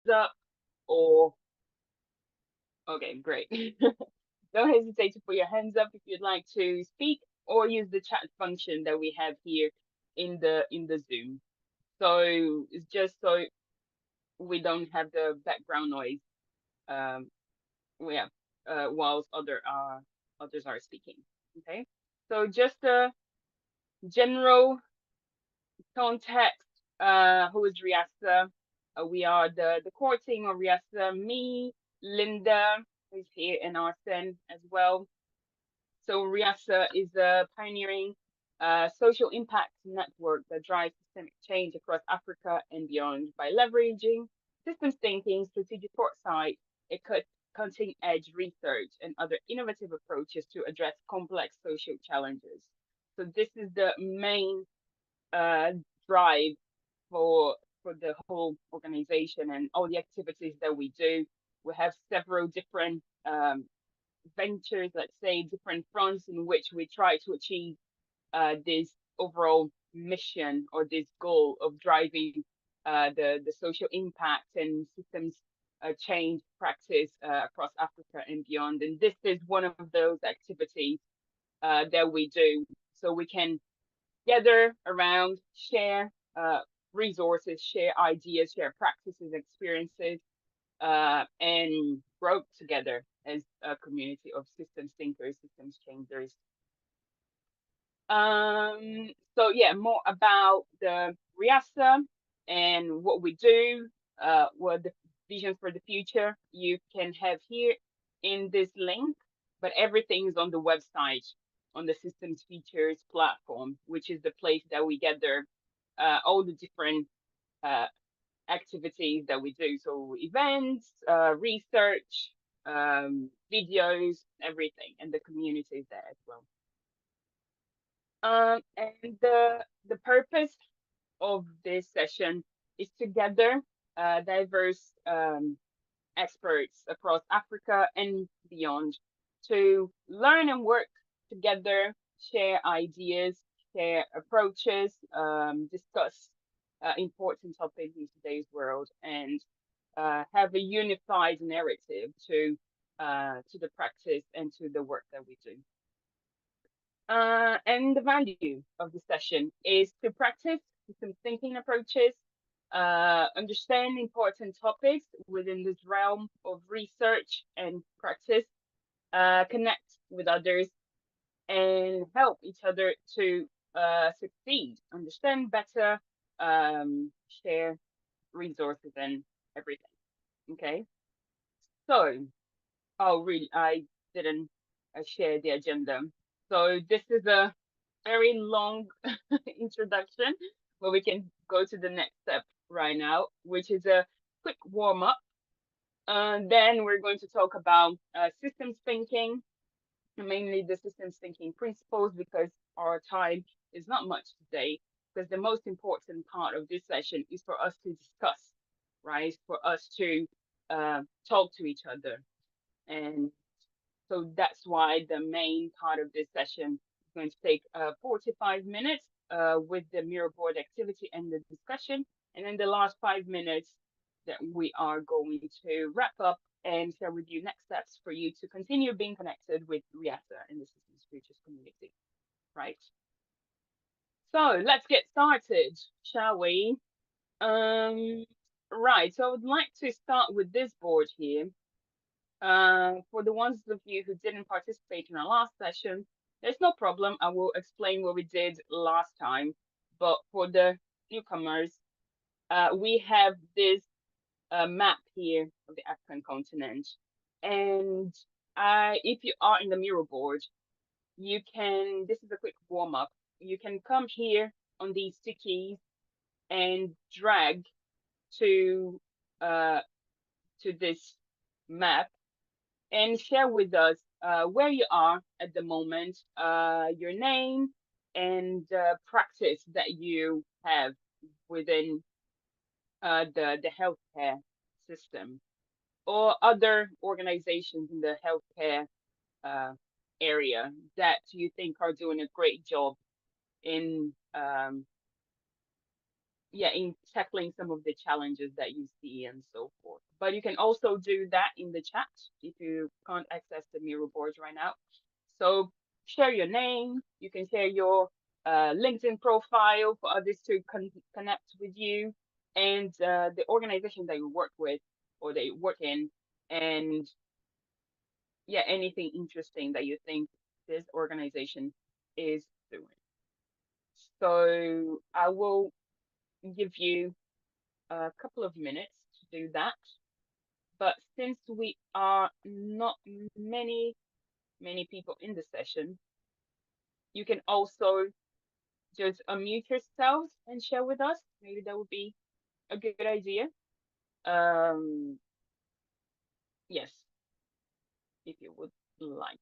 up or okay, great. Don't hesitate to put your hands up if you'd like to speak or use the chat function that we have here in the Zoom. So it's just so we don't have the background noise. Um, yeah, whilst others are speaking. Okay. So just a general context. Who is Riasta? We are the core team of Riasta. Me, Linda, who's here, and Arsen as well. So Riasa is a pioneering social impact network that drives systemic change across Africa and beyond by leveraging systems thinking, strategic foresight, and cutting edge research, and other innovative approaches to address complex social challenges. So this is the main uh, drive for the whole organization and all the activities that we do. We have several different ventures, let's say, different fronts in which we try to achieve this overall mission or this goal of driving the social impact and systems change practice across Africa and beyond. And this is one of those activities that we do. So we can gather around, share resources, share ideas, share practices, experiences, and grow together as a community of systems thinkers, systems changers. So yeah, more about the Riasa and what we do, what the vision for the future you can have here in this link, but everything is on the website, on the systems features platform, which is the place that we gather all the different uh, activities that we do. So events, research, videos, everything, and the community is there as well. And the purpose of this session is to gather diverse experts across Africa and beyond to learn and work together, share ideas, share approaches, discuss important topics in today's world, and have a unified narrative to the practice and to the work that we do. And the value of the session is to practice some thinking approaches, understand important topics within this realm of research and practice, connect with others, and help each other to succeed, understand better, share resources and everything. Okay. So, oh, really, I didn't share the agenda. So this is a very long introduction, but we can go to the next step right now, which is a quick warm up. Then we're going to talk about systems thinking, mainly the systems thinking principles, because our time is not much today. Because the most important part of this session is for us to discuss, right? For us to talk to each other. And so that's why the main part of this session is going to take 45 minutes with the mirror board activity and the discussion. And then the last 5 minutes that we are going to wrap up and share with you next steps for you to continue being connected with Riata and the Systems Futures community, right? So let's get started, shall we? Um, right, so I would like to start with this board here. For the ones of you who didn't participate in our last session, there's no problem. I will explain what we did last time. But for the newcomers, we have this map here of the African continent. And if you are in the mirror board, you can, this is a quick warm up. You can come here on these stickies and drag to uh, to this map and share with us where you are at the moment, your name, and practice that you have within the healthcare system or other organizations in the healthcare uh, area that you think are doing a great job in in tackling some of the challenges that you see and so forth. But you can also do that in the chat if you can't access the Miro boards right now. So share your name. You can share your LinkedIn profile for others to connect with you, and the organization that you work with or that you work in, and anything interesting that you think this organization is doing. So I will give you a couple of minutes to do that. But since we are not many people in the session, you can also just unmute yourselves and share with us. Maybe that would be a good idea. Yes, if you would like.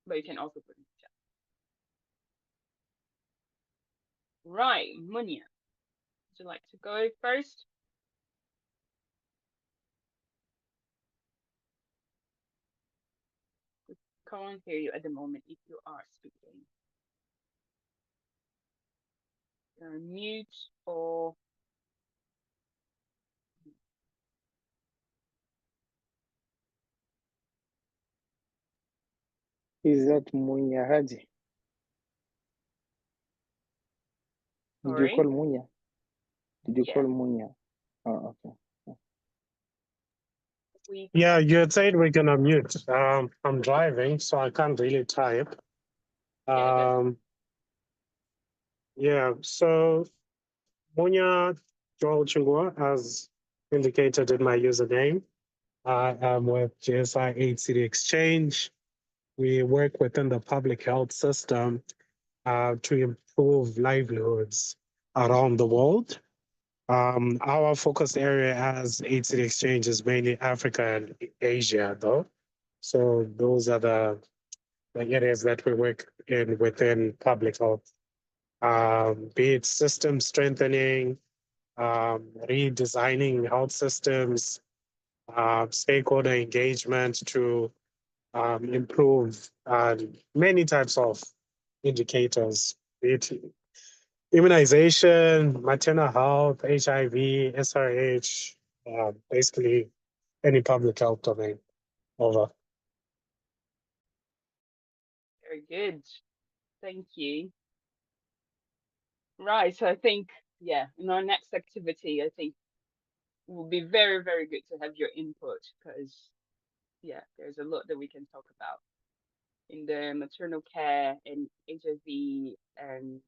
But you can also put in the chat. Right, Munya, would you like to go first? Can't hear you at the moment if you are speaking. You're on mute or Is that Munya Haji? Did you call Munya? Did you call Munya? Oh, okay. Yeah, you had said we're gonna mute. I'm driving, so I can't really type. Yeah, so Munya Joel Chungwa, as indicated in my username. I am with GSI Aid City Exchange. We work within the public health system to improve livelihoods around the world. Our focus area as Aid City Exchange is mainly Africa and Asia, though. So those are the areas that we work in within public health, be it system strengthening, redesigning health systems, stakeholder engagement to improve many types of indicators, be it immunization, maternal health, HIV, SRH, basically any public health domain. Over. Very good. Thank you. Right. So I think, in our next activity, I think it will be very, very good to have your input because, there's a lot that we can talk about in the maternal care and HIV and,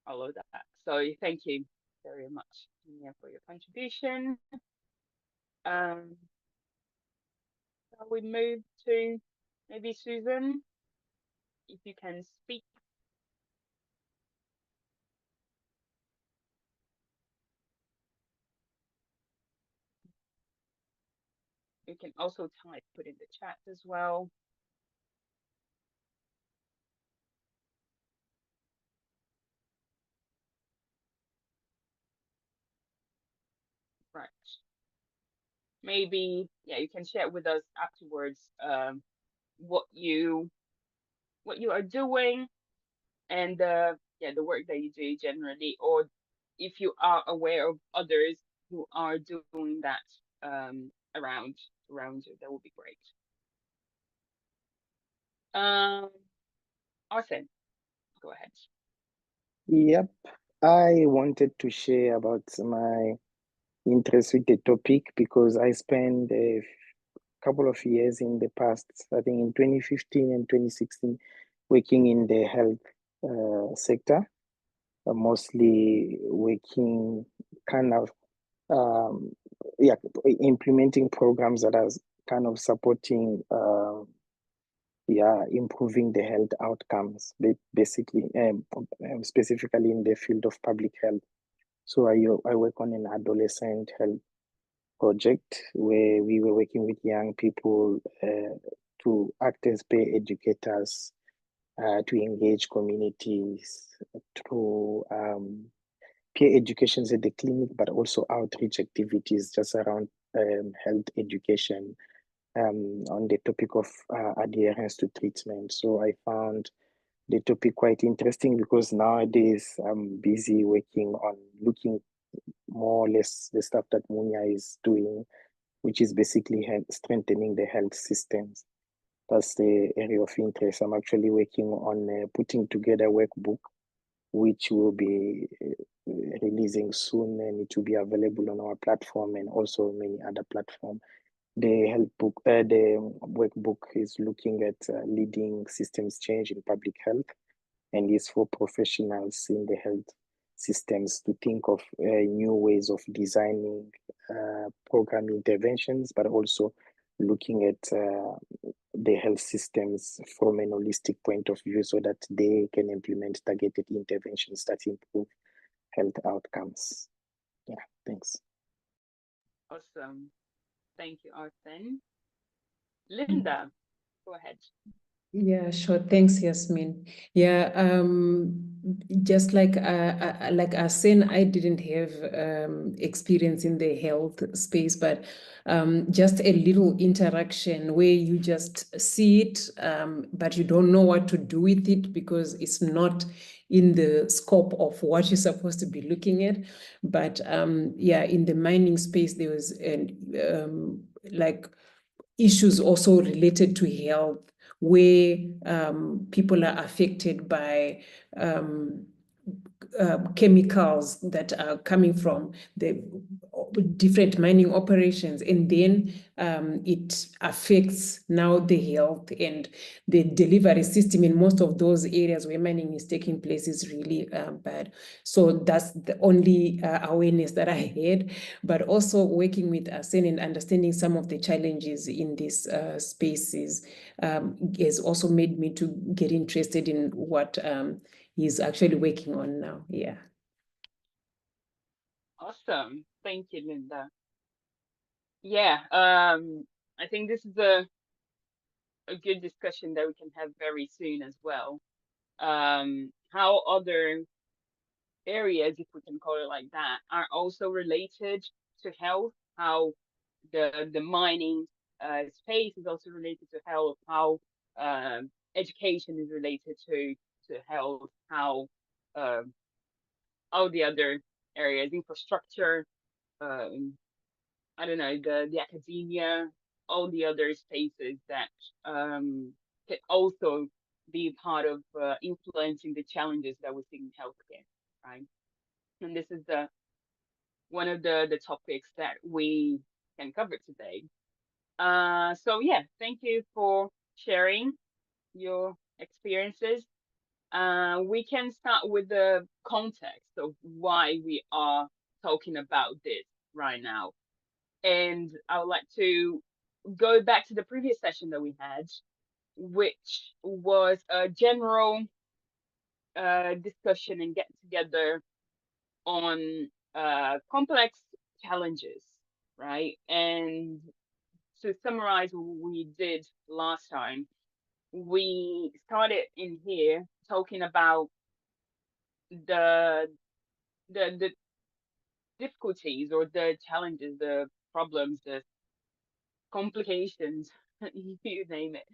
all of that. So thank you very much, Mia, for your contribution. Shall we move to maybe Susan, if you can speak? You can also type, put in the chat as well. Right. Maybe, you can share with us afterwards what you are doing and the work that you do generally, or if you are aware of others who are doing that around you, that would be great. Arsen, go ahead. Yep, I wanted to share about my interest with the topic because I spent a couple of years in the past, I think in 2015 and 2016, working in the health sector, mostly working kind of, implementing programs that are kind of supporting, improving the health outcomes, basically, specifically in the field of public health. So I work on an adolescent health project where we were working with young people to act as peer educators, to engage communities through peer educations at the clinic, but also outreach activities just around health education on the topic of adherence to treatment. So I found the topic quite interesting because nowadays I'm busy working on looking more or less the stuff that Munya is doing, which is basically strengthening the health systems. That's the area of interest. I'm actually working on putting together a workbook, which will be releasing soon, and it will be available on our platform and also many other platforms. The workbook is looking at leading systems change in public health, and is for professionals in the health systems to think of new ways of designing program interventions, but also looking at the health systems from an holistic point of view so that they can implement targeted interventions that improve health outcomes. Yeah, thanks. Awesome. Thank you, Arsen. Linda, go ahead. Yeah, sure. Thanks, Yasmin. Yeah, just like Arsen, I didn't have experience in the health space, but just a little interaction where you just see it, but you don't know what to do with it because it's not in the scope of what you're supposed to be looking at. But yeah, in the mining space, there was like issues also related to health where people are affected by chemicals that are coming from the different mining operations, and then it affects now the health and the delivery system in most of those areas where mining is taking place is really bad. So that's the only awareness that I had, but also working with Arsen and understanding some of the challenges in these spaces has also made me to get interested in what he's actually working on now. Yeah. Awesome. Thank you, Linda. Yeah, I think this is a good discussion that we can have very soon as well. How other areas, if we can call it like that, are also related to health, how the mining space is also related to health, how education is related to health, how all the other areas, infrastructure, I don't know, the academia, all the other spaces that can also be part of influencing the challenges that we see in healthcare, right? And this is one of the topics that we can cover today. So yeah, thank you for sharing your experiences. We can start with the context of why we are talking about this right now. And I would like to go back to the previous session that we had, which was a general discussion and get together on complex challenges, right? And to summarize what we did last time, we started in here talking about the the difficulties or the challenges, the problems, the complications, you name it,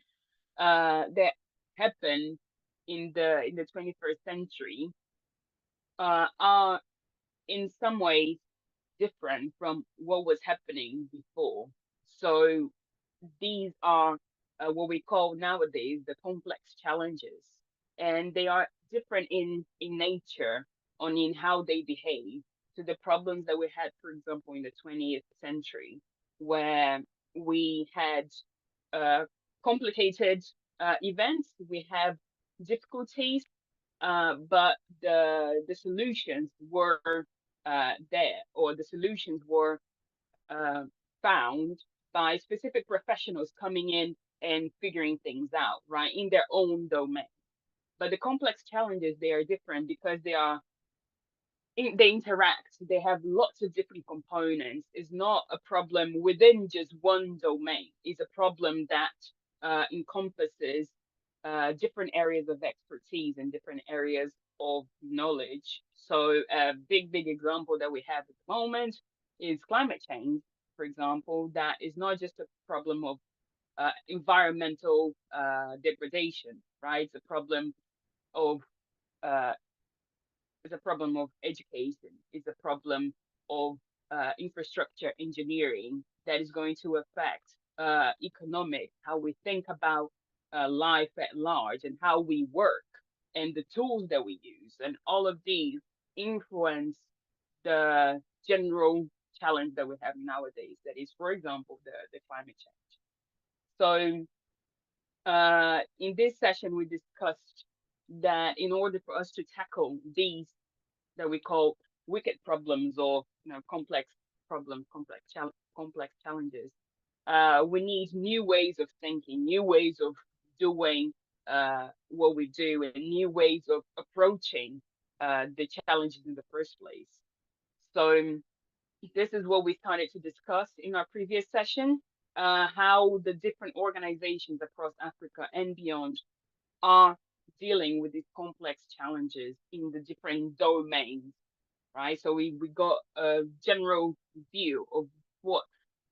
that happen in the 21st century are in some ways different from what was happening before. So these are what we call nowadays the complex challenges, and they are different in nature and in how they behave to the problems that we had, for example, in the 20th century, where we had complicated events, we have difficulties, but the solutions were there, or the solutions were found by specific professionals coming in and figuring things out, right, in their own domain. But the complex challenges, they are different because they interact, they have lots of different components. It's not a problem within just one domain. It's a problem that encompasses different areas of expertise and different areas of knowledge. So a big example that we have at the moment is climate change, for example. That is not just a problem of environmental degradation, right? It's a problem of it's a problem of education, it's a problem of infrastructure engineering that is going to affect economics, how we think about life at large and how we work and the tools that we use. And all of these influence the general challenge that we have nowadays. That is, for example, the climate change. So in this session, we discussed that in order for us to tackle these that we call wicked problems or complex problems, complex challenges, we need new ways of thinking, new ways of doing what we do, and new ways of approaching the challenges in the first place. So this is what we started to discuss in our previous session, how the different organizations across Africa and beyond are dealing with these complex challenges in the different domains, right? So we got a general view of what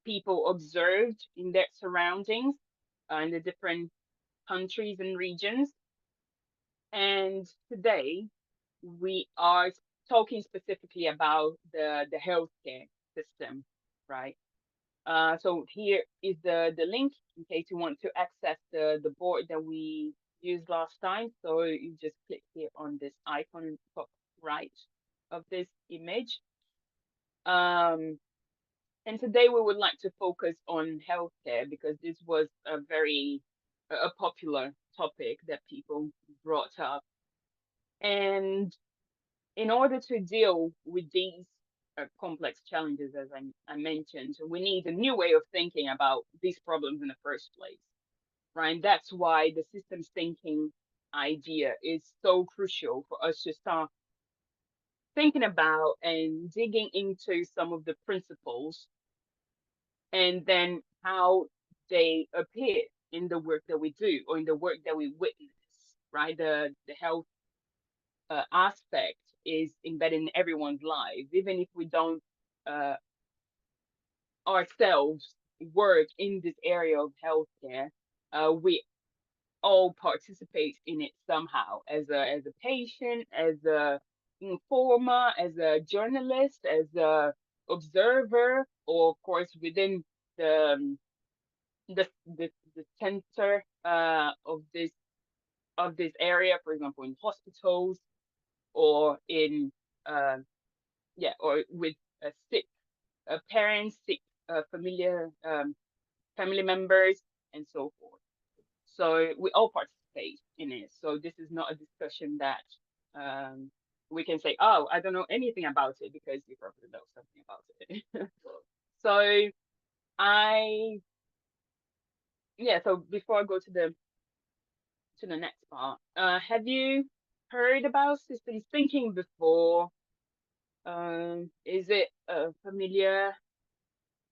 people observed in their surroundings in the different countries and regions. And today we are talking specifically about the healthcare system, right? So here is the link in case you want to access the board that we used last time. So you just click here on this icon in the top right of this image. And today we would like to focus on healthcare because this was a very popular topic that people brought up. And in order to deal with these complex challenges, as I mentioned, we need a new way of thinking about these problems in the first place, right? That's why the systems thinking idea is so crucial for us to start thinking about and digging into some of the principles and then how they appear in the work that we do or in the work that we witness, right? The health aspect is embedded in everyone's life, even if we don't ourselves work in this area of healthcare. We all participate in it somehow, as a patient, as a informer, as a journalist, as a observer, or of course within the center of this area, for example, in hospitals or in or with sick parents, sick family members, and so forth. So we all participate in it. So this is not a discussion that we can say, oh, I don't know anything about it, because you probably know something about it. So so before I go to the next part, have you heard about systems thinking before? Is it a familiar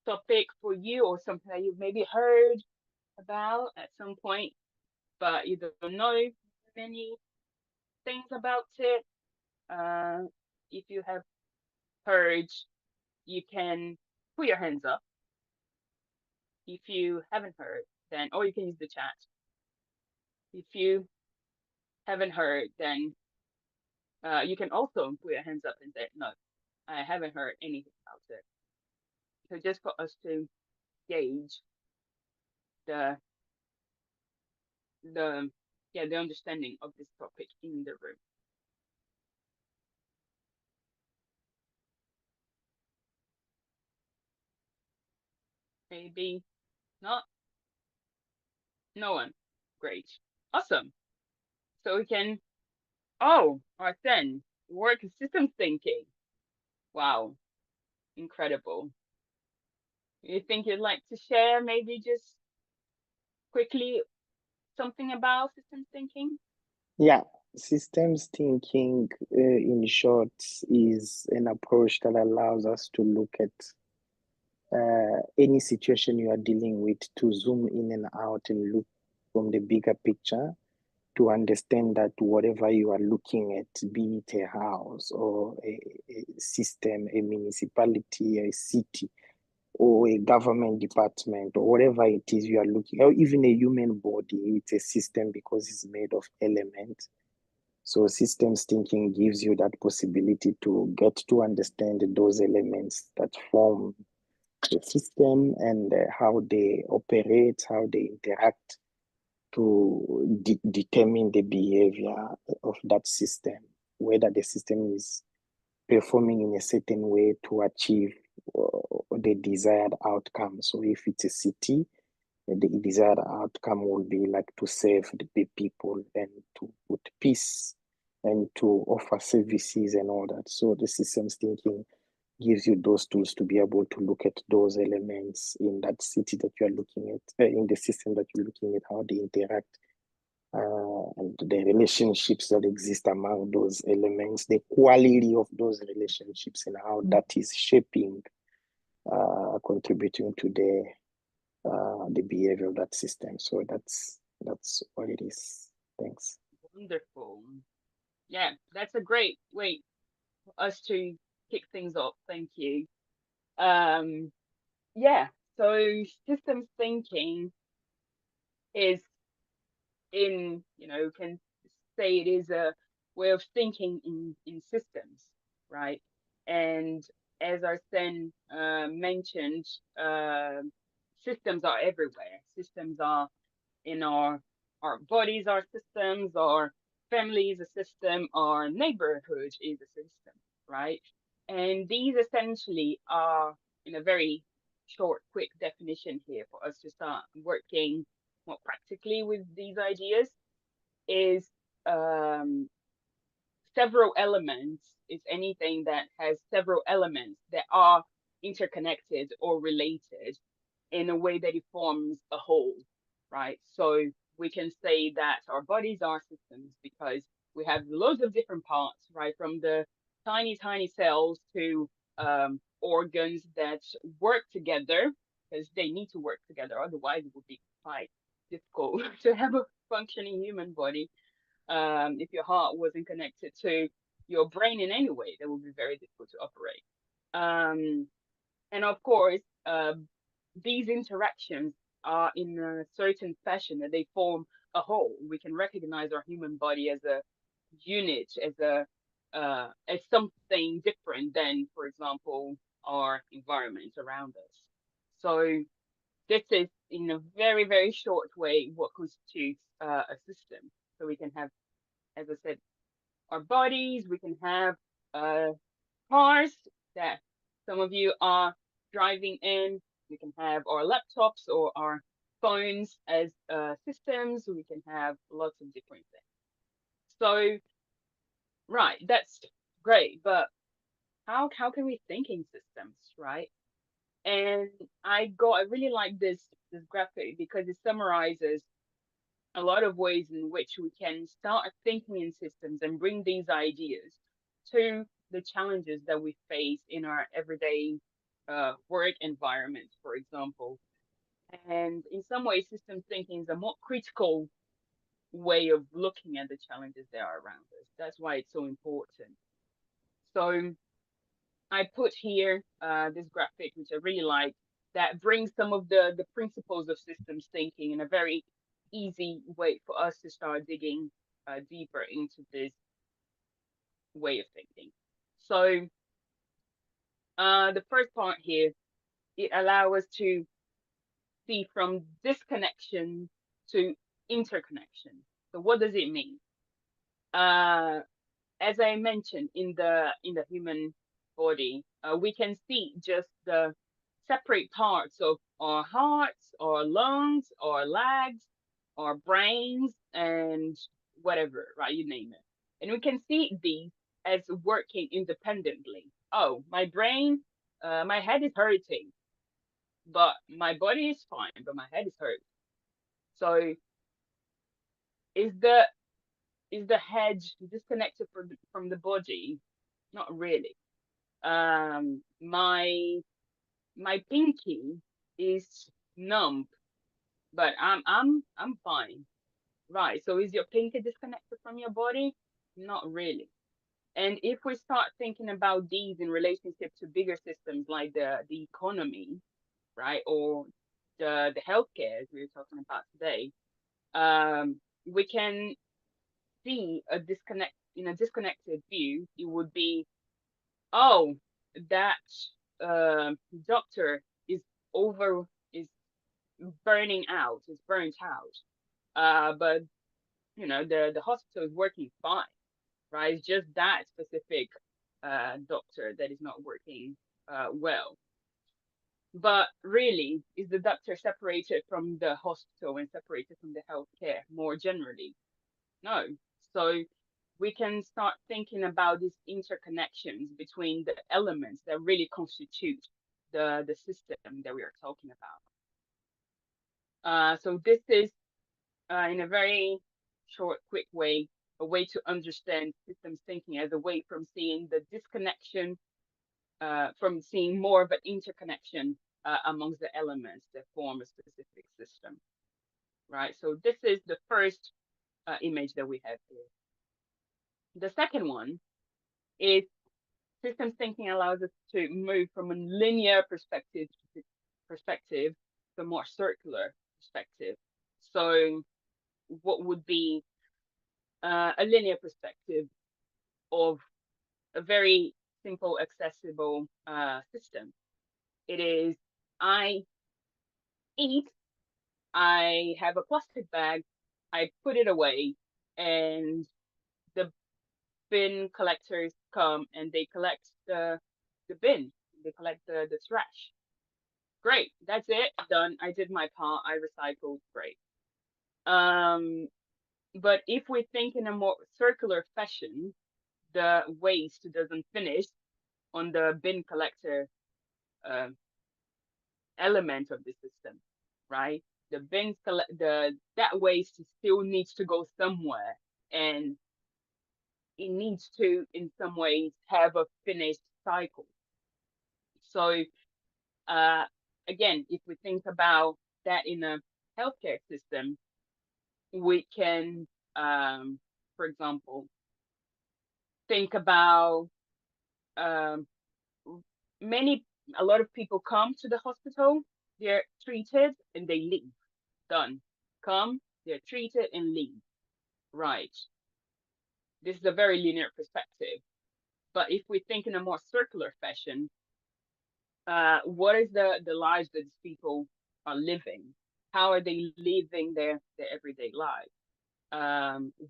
topic for you, or something that you've maybe heard about at some point, but you don't know many things about it? If you have heard, you can put your hands up. If you haven't heard, then, or you can use the chat. If you haven't heard, then you can also put your hands up and say, no, I haven't heard anything about it. So just for us to gauge the understanding of this topic in the room. Maybe not. No one. Great. Awesome. So we can, Arsene, work systems thinking. Wow. Incredible. You think you'd like to share maybe just quickly something about systems thinking? Yeah, systems thinking, in short, is an approach that allows us to look at any situation you are dealing with, to zoom in and out and look from the bigger picture, to understand that whatever you are looking at, be it a house or a system, a municipality, a city, or a government department, or whatever it is you are looking, or even a human body, it's a system because it's made of elements. So systems thinking gives you that possibility to get to understand those elements that form the system and how they operate, how they interact to determine the behavior of that system, whether the system is performing in a certain way to achieve the desired outcome. So if it's a city, the desired outcome will be like to serve the people and to put peace and to offer services and all that. So the systems thinking gives you those tools to be able to look at those elements in that city that you're looking at, in the system that you're looking at, how they interact, and the relationships that exist among those elements, the quality of those relationships, and how that is shaping, contributing to the behavior of that system. So that's what it is. Thanks. Wonderful. Yeah, that's a great way for us to kick things off. Thank you. Yeah, so systems thinking is can say it is a way of thinking in systems, right? And as Arsene mentioned, systems are everywhere. Systems are in our bodies are systems, our family is a system, our neighborhood is a system, right? And these essentially are, in a very short, quick definition here for us to start working more practically with these ideas, is several elements, is anything that has several elements that are interconnected or related in a way that it forms a whole, right? So we can say that our bodies are systems because we have loads of different parts, right? From the tiny, tiny cells to organs that work together because they need to work together. Otherwise, it would be quite difficult to have a functioning human body. If your heart wasn't connected to your brain in any way, that would be very difficult to operate. And of course, these interactions are in a certain fashion that they form a whole. We can recognize our human body as a unit, as something different than, for example, our environment around us. So this is, in a very, very short way, what constitutes a system. So we can have, as I said, our bodies, we can have cars that some of you are driving in, we can have our laptops or our phones as systems, we can have lots of different things. So, right, that's great, but how can we think in systems, right? And I really like this graphic because it summarizes a lot of ways in which we can start thinking in systems and bring these ideas to the challenges that we face in our everyday work environment, for example. And in some ways, systems thinking is a more critical way of looking at the challenges that are around us. That's why it's so important. So I put here this graphic, which I really like, that brings some of the principles of systems thinking in a very easy way for us to start digging deeper into this way of thinking. So the first part here, it allows us to see from disconnection to interconnection. So what does it mean? As I mentioned, in the human body, we can see just the separate parts of our hearts, our lungs, our legs, our brains, and whatever, right? You name it. And we can see these as working independently. Oh, my brain, my head is hurting, but my body is fine, but my head is hurt. So is the head disconnected from the body? Not really. My pinky is numb, but I'm fine. Right. So is your pinky disconnected from your body? Not really. And if we start thinking about these in relationship to bigger systems like the economy, right, or the healthcare as we were talking about today, we can see a disconnected view, it would be, oh, that doctor is burning out, is burnt out. But the hospital is working fine, right? It's just that specific doctor that is not working well. But really, is the doctor separated from the hospital and separated from the healthcare more generally? No. So we can start thinking about these interconnections between the elements that really constitute the system that we are talking about. So this is, in a very short, quick way, a way to understand systems thinking as a way from seeing the disconnection, from seeing more of an interconnection amongst the elements that form a specific system, right? So this is the first image that we have here. The second one is systems thinking allows us to move from a linear perspective to a more circular perspective. So what would be a linear perspective of a very simple, accessible system? It is, I eat, I have a plastic bag, I put it away, and the bin collectors come and they collect the bin, they collect the trash. Great, that's it, done. I did my part, I recycled, great. But if we think in a more circular fashion, the waste doesn't finish on the bin collector element of the system, right? The bins that waste still needs to go somewhere, and it needs to, in some ways, have a finished cycle. So, again, if we think about that in a healthcare system, we can, for example, think about a lot of people come to the hospital, they're treated, and they leave. Done. Come, they're treated, and leave. Right. This is a very linear perspective. But if we think in a more circular fashion, what is the lives that these people are living? How are they living their everyday life?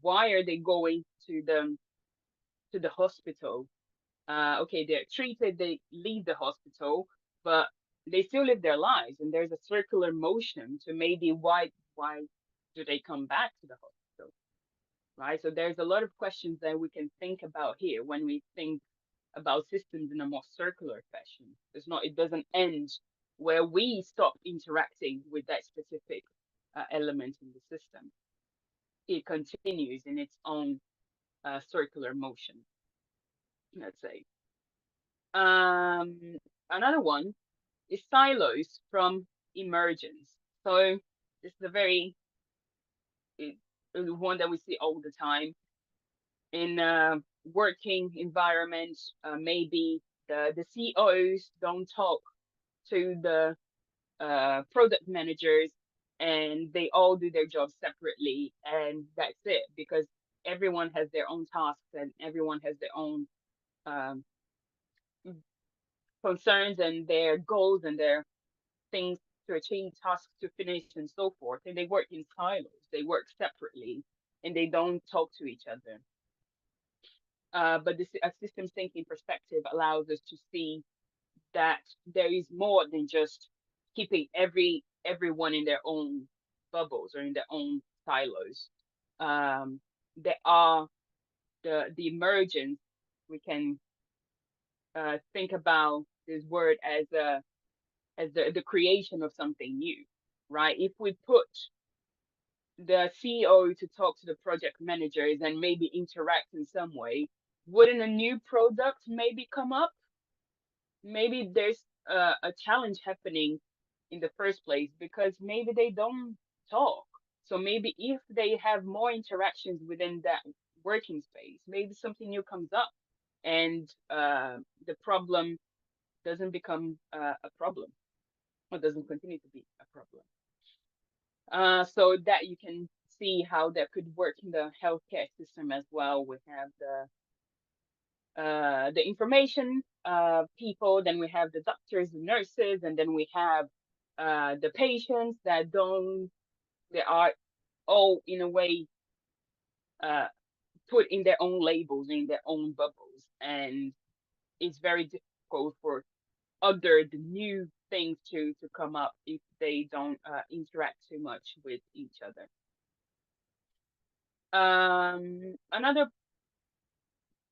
Why are they going to the hospital? Okay, they're treated, they leave the hospital, but they still live their lives, and there's a circular motion to maybe why do they come back to the hospital, right? So there's a lot of questions that we can think about here when we think about systems in a more circular fashion. It doesn't end where we stop interacting with that specific element in the system. It continues in its own circular motion, let's say. Another one is silos from emergence. So this is a very one that we see all the time in working environments. Maybe the CEOs don't talk to the product managers, and they all do their jobs separately, and that's it, because everyone has their own tasks and everyone has their own concerns and their goals and their things to achieve, tasks to finish, and so forth. And they work in silos, they work separately, and they don't talk to each other. But a systems thinking perspective allows us to see that there is more than just keeping everyone in their own bubbles or in their own silos. There are the emergence. We can think about this word as the creation of something new, right? If we put the CEO to talk to the project managers and maybe interact in some way, wouldn't a new product maybe come up? Maybe there's a challenge happening in the first place because maybe they don't talk. So maybe if they have more interactions within that working space, maybe something new comes up, and the problem doesn't become a problem, or doesn't continue to be a problem. So that you can see how that could work in the healthcare system as well. We have the information people, then we have the doctors, the nurses, and then we have the patients that they are all in a way put in their own labels, in their own bubbles, and it's very difficult for the new things to come up if they don't interact too much with each other. Another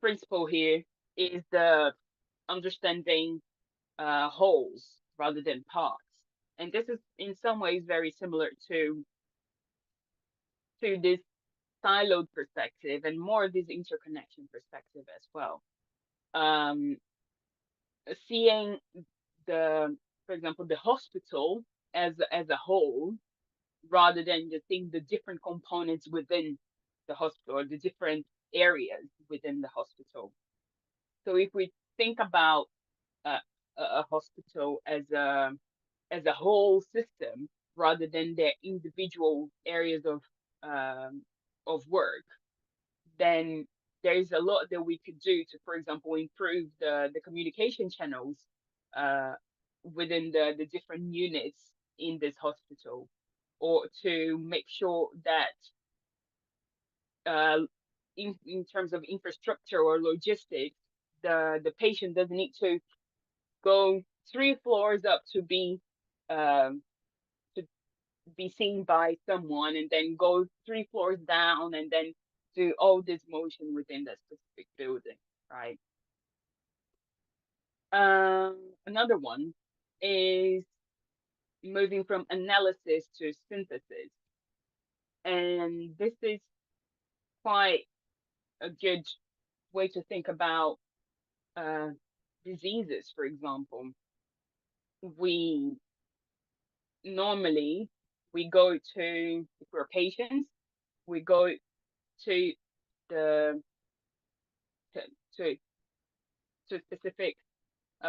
principle here is the understanding wholes rather than parts, and this is in some ways very similar to this siloed perspective and more of this interconnection perspective as well. Seeing for example, the hospital as a whole, rather than just seeing the different components within the hospital or the different areas within the hospital. So if we think about a hospital as a whole system rather than their individual areas of work, then there is a lot that we could do to, for example, improve the communication channels within the different units in this hospital, or to make sure that in terms of infrastructure or logistics, the patient doesn't need to go 3 floors up to be seen by someone, and then go 3 floors down, and then do all this motion within that specific building, right? Another one is moving from analysis to synthesis. And this is quite a good way to think about diseases, for example. We normally, go to, if we're patients, we go to the to a specific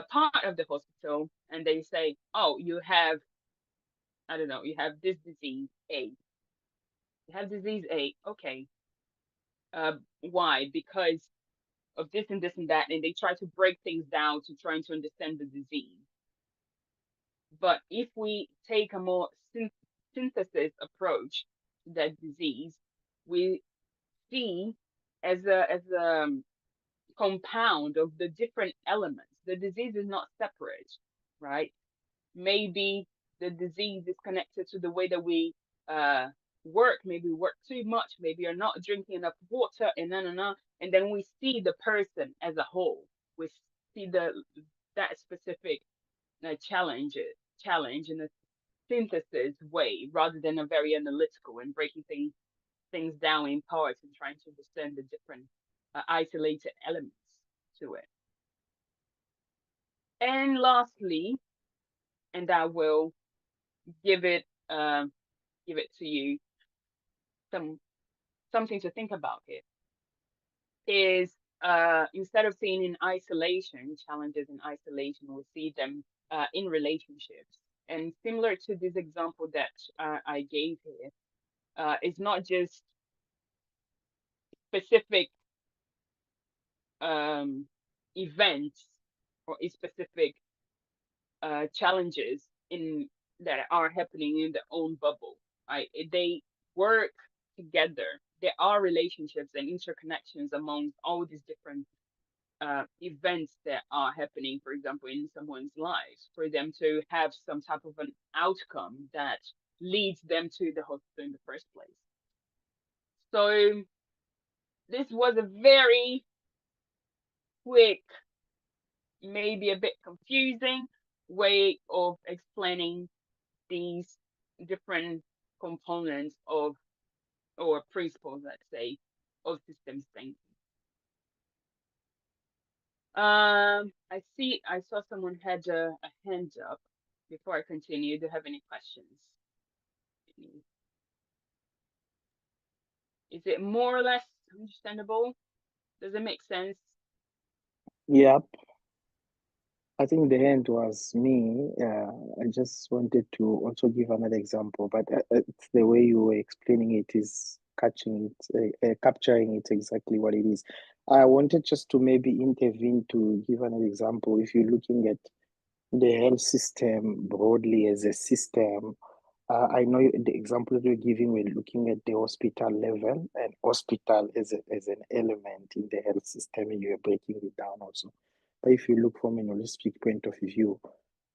part of the hospital, and they say, oh, you have, I don't know, you have this disease A. You have disease A, okay. Why? Because of this and this and that, and they try to break things down to trying to understand the disease. But if we take a more synthesis approach to that disease, we see as a compound of the different elements. The disease is not separate, right? Maybe the disease is connected to the way that we work. Maybe we work too much. Maybe you're not drinking enough water, and and then we see the person as a whole. We see that specific challenge in a synthesis way, rather than a very analytical and breaking things down in parts and trying to understand the different isolated elements to it. And lastly, and I will give it to you, something to think about here, is instead of seeing in isolation, challenges in isolation, we see them in relationships. And similar to this example that I gave here, it's not just specific events or specific challenges that are happening in their own bubble, right? They work together. There are relationships and interconnections among all these different events that are happening, for example, in someone's lives, for them to have some type of an outcome that leads them to the hospital in the first place. So this was a very quick, maybe a bit confusing way of explaining these different components of, or principles, let's say, of systems thinking. I saw someone had a hand up. Before I continue, do you have any questions? Is it more or less understandable? Does it make sense? Yep. I think the end was me. I just wanted to also give another example, but it's the way you were explaining it is capturing it exactly what it is. I wanted just to maybe intervene to give another example. If you're looking at the health system broadly as a system, I know the example that you're giving, we're looking at the hospital level and hospital as an element in the health system, and you're breaking it down also. But if you look from an holistic point of view,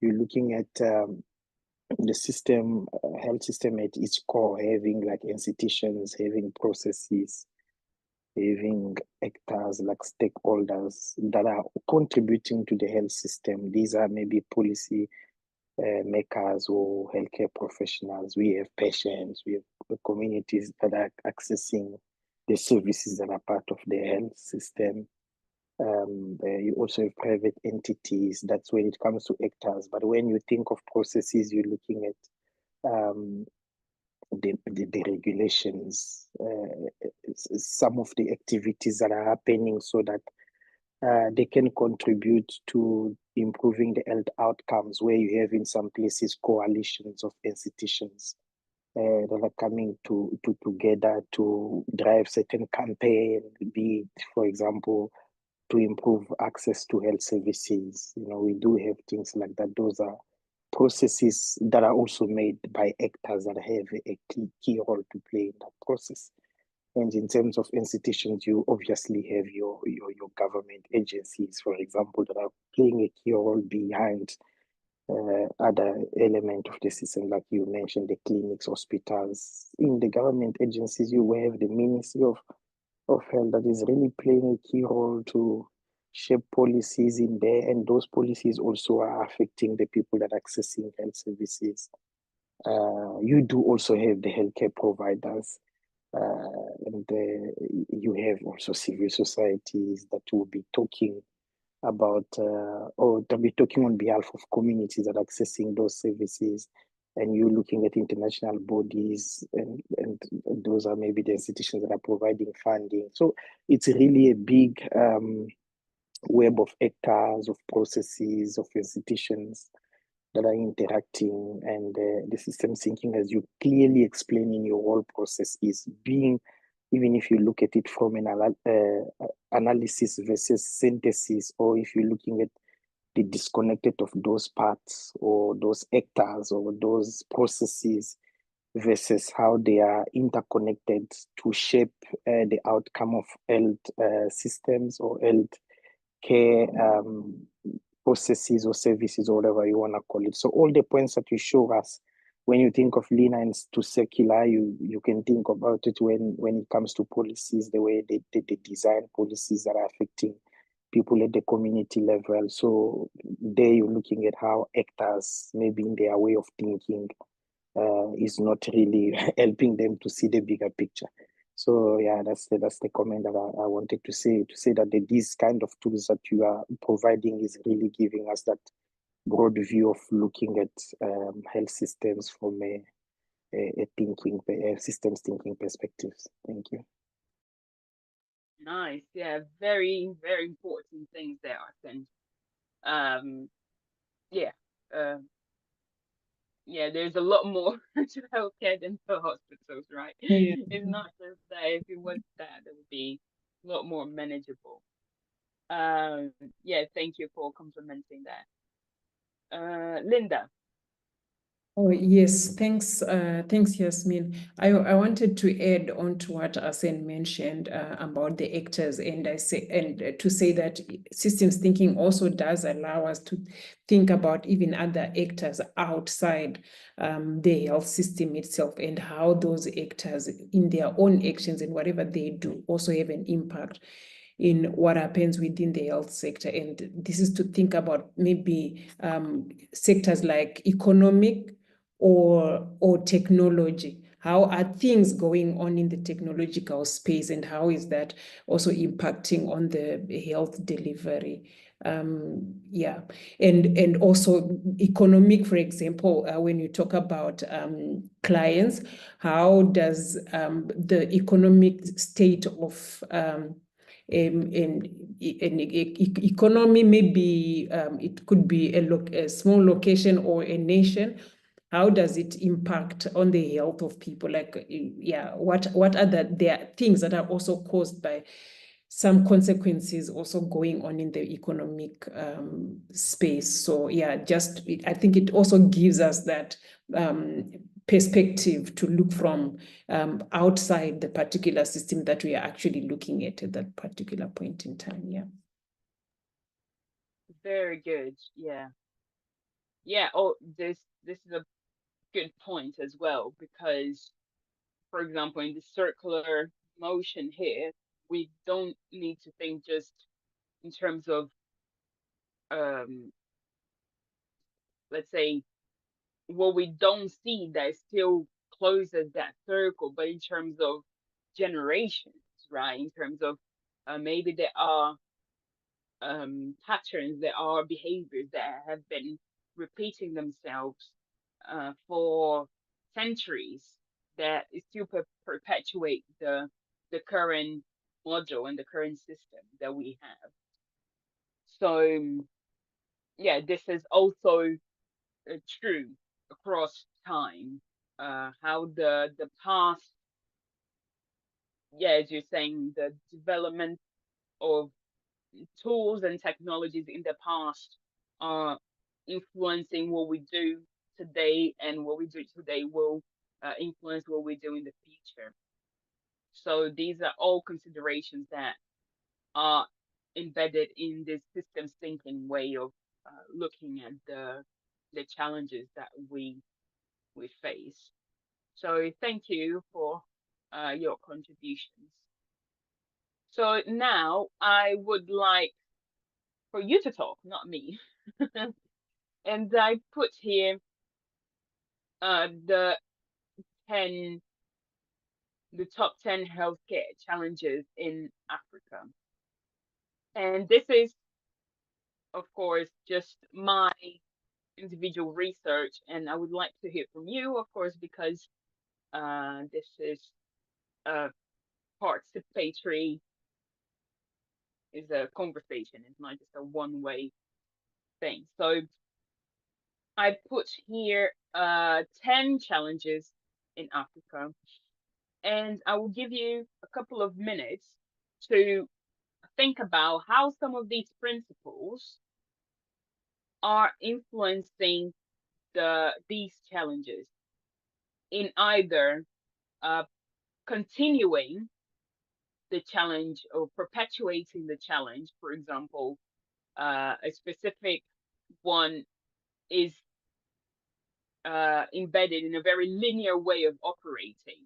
you're looking at the system, health system at its core, having like institutions, having processes, having actors like stakeholders that are contributing to the health system. These are maybe policy makers or healthcare professionals. We have patients, we have communities that are accessing the services that are part of the health system. You also have private entities. That's when it comes to actors. But when you think of processes, you're looking at the regulations, some of the activities that are happening so that they can contribute to improving the health outcomes, where you have in some places coalitions of institutions that are coming together to drive certain campaign, be it, for example, to improve access to health services. We do have things like that. Those are processes that are also made by actors that have a key role to play in that process. And in terms of institutions, you obviously have your government agencies, for example, that are playing a key role behind other element of the system, like you mentioned, the clinics, hospitals. In the government agencies, you will have the Ministry of Health that is really playing a key role to shape policies in there, and those policies also are affecting the people that are accessing health services. You do also have the healthcare providers, and you have also civil societies that will be talking about, or they'll be talking on behalf of communities that are accessing those services. And you're looking at international bodies, and those are maybe the institutions that are providing funding. So it's really a big web of actors, of processes, of institutions that are interacting. And the systems thinking, as you clearly explain in your whole process, is being, even if you look at it from an analysis versus synthesis, or if you're looking at the disconnected of those parts or those actors or those processes versus how they are interconnected to shape the outcome of health systems or health care processes or services, or whatever you want to call it. So all the points that you show us, when you think of linear and to circular, you can think about it when it comes to policies, the way they design policies that are affecting people at the community level. So there you're looking at how actors, maybe in their way of thinking, is not really helping them to see the bigger picture. So yeah, that's the comment that I wanted to say that these kind of tools that you are providing is really giving us that broad view of looking at health systems from a systems thinking perspectives. Thank you. Nice. Yeah, very, very important things there, I think. Yeah. Yeah, there's a lot more to healthcare than the hospitals, right? Yeah. It's not just that. If it was that, it would be a lot more manageable. Yeah, thank you for complimenting that. Linda. Oh, yes, thanks, Yasmin. I wanted to add on to what Asen mentioned about the actors, and to say that systems thinking also does allow us to think about even other actors outside the health system itself, and how those actors in their own actions and whatever they do also have an impact in what happens within the health sector. And this is to think about maybe sectors like economic or technology. How are things going on in the technological space, and how is that also impacting on the health delivery? Yeah, and also economic, for example, when you talk about clients, how does the economic state of economy, maybe it could be a small location or a nation. How does it impact on the health of people? Like, yeah, what are there things that are also caused by some consequences also going on in the economic space? So yeah, I think it also gives us that perspective to look from outside the particular system that we are actually looking at that particular point in time. Yeah. Very good. Yeah. Yeah. Oh, this is a good point as well, because, for example, in the circular motion here, we don't need to think just in terms of let's say what we don't see that still closes that circle, but in terms of generations, right? In terms of maybe there are patterns, there are behaviors that have been repeating themselves for centuries that still perpetuate the current model and the current system that we have. So yeah, this is also true across time. How the past, yeah, as you're saying, the development of tools and technologies in the past are influencing what we do today, and what we do today will influence what we do in the future. So these are all considerations that are embedded in this systems thinking way of looking at the challenges that we face. So thank you for your contributions. So now I would like for you to talk, not me. And I put here the top 10 healthcare challenges in Africa. And this is, of course, just my individual research, and I would like to hear from you, of course, because this is a participatory, is a conversation. It's not just a one-way thing. So I put here 10 challenges in Africa, and I will give you a couple of minutes to think about how some of these principles are influencing these challenges in either continuing the challenge or perpetuating the challenge. For example, a specific one is embedded in a very linear way of operating,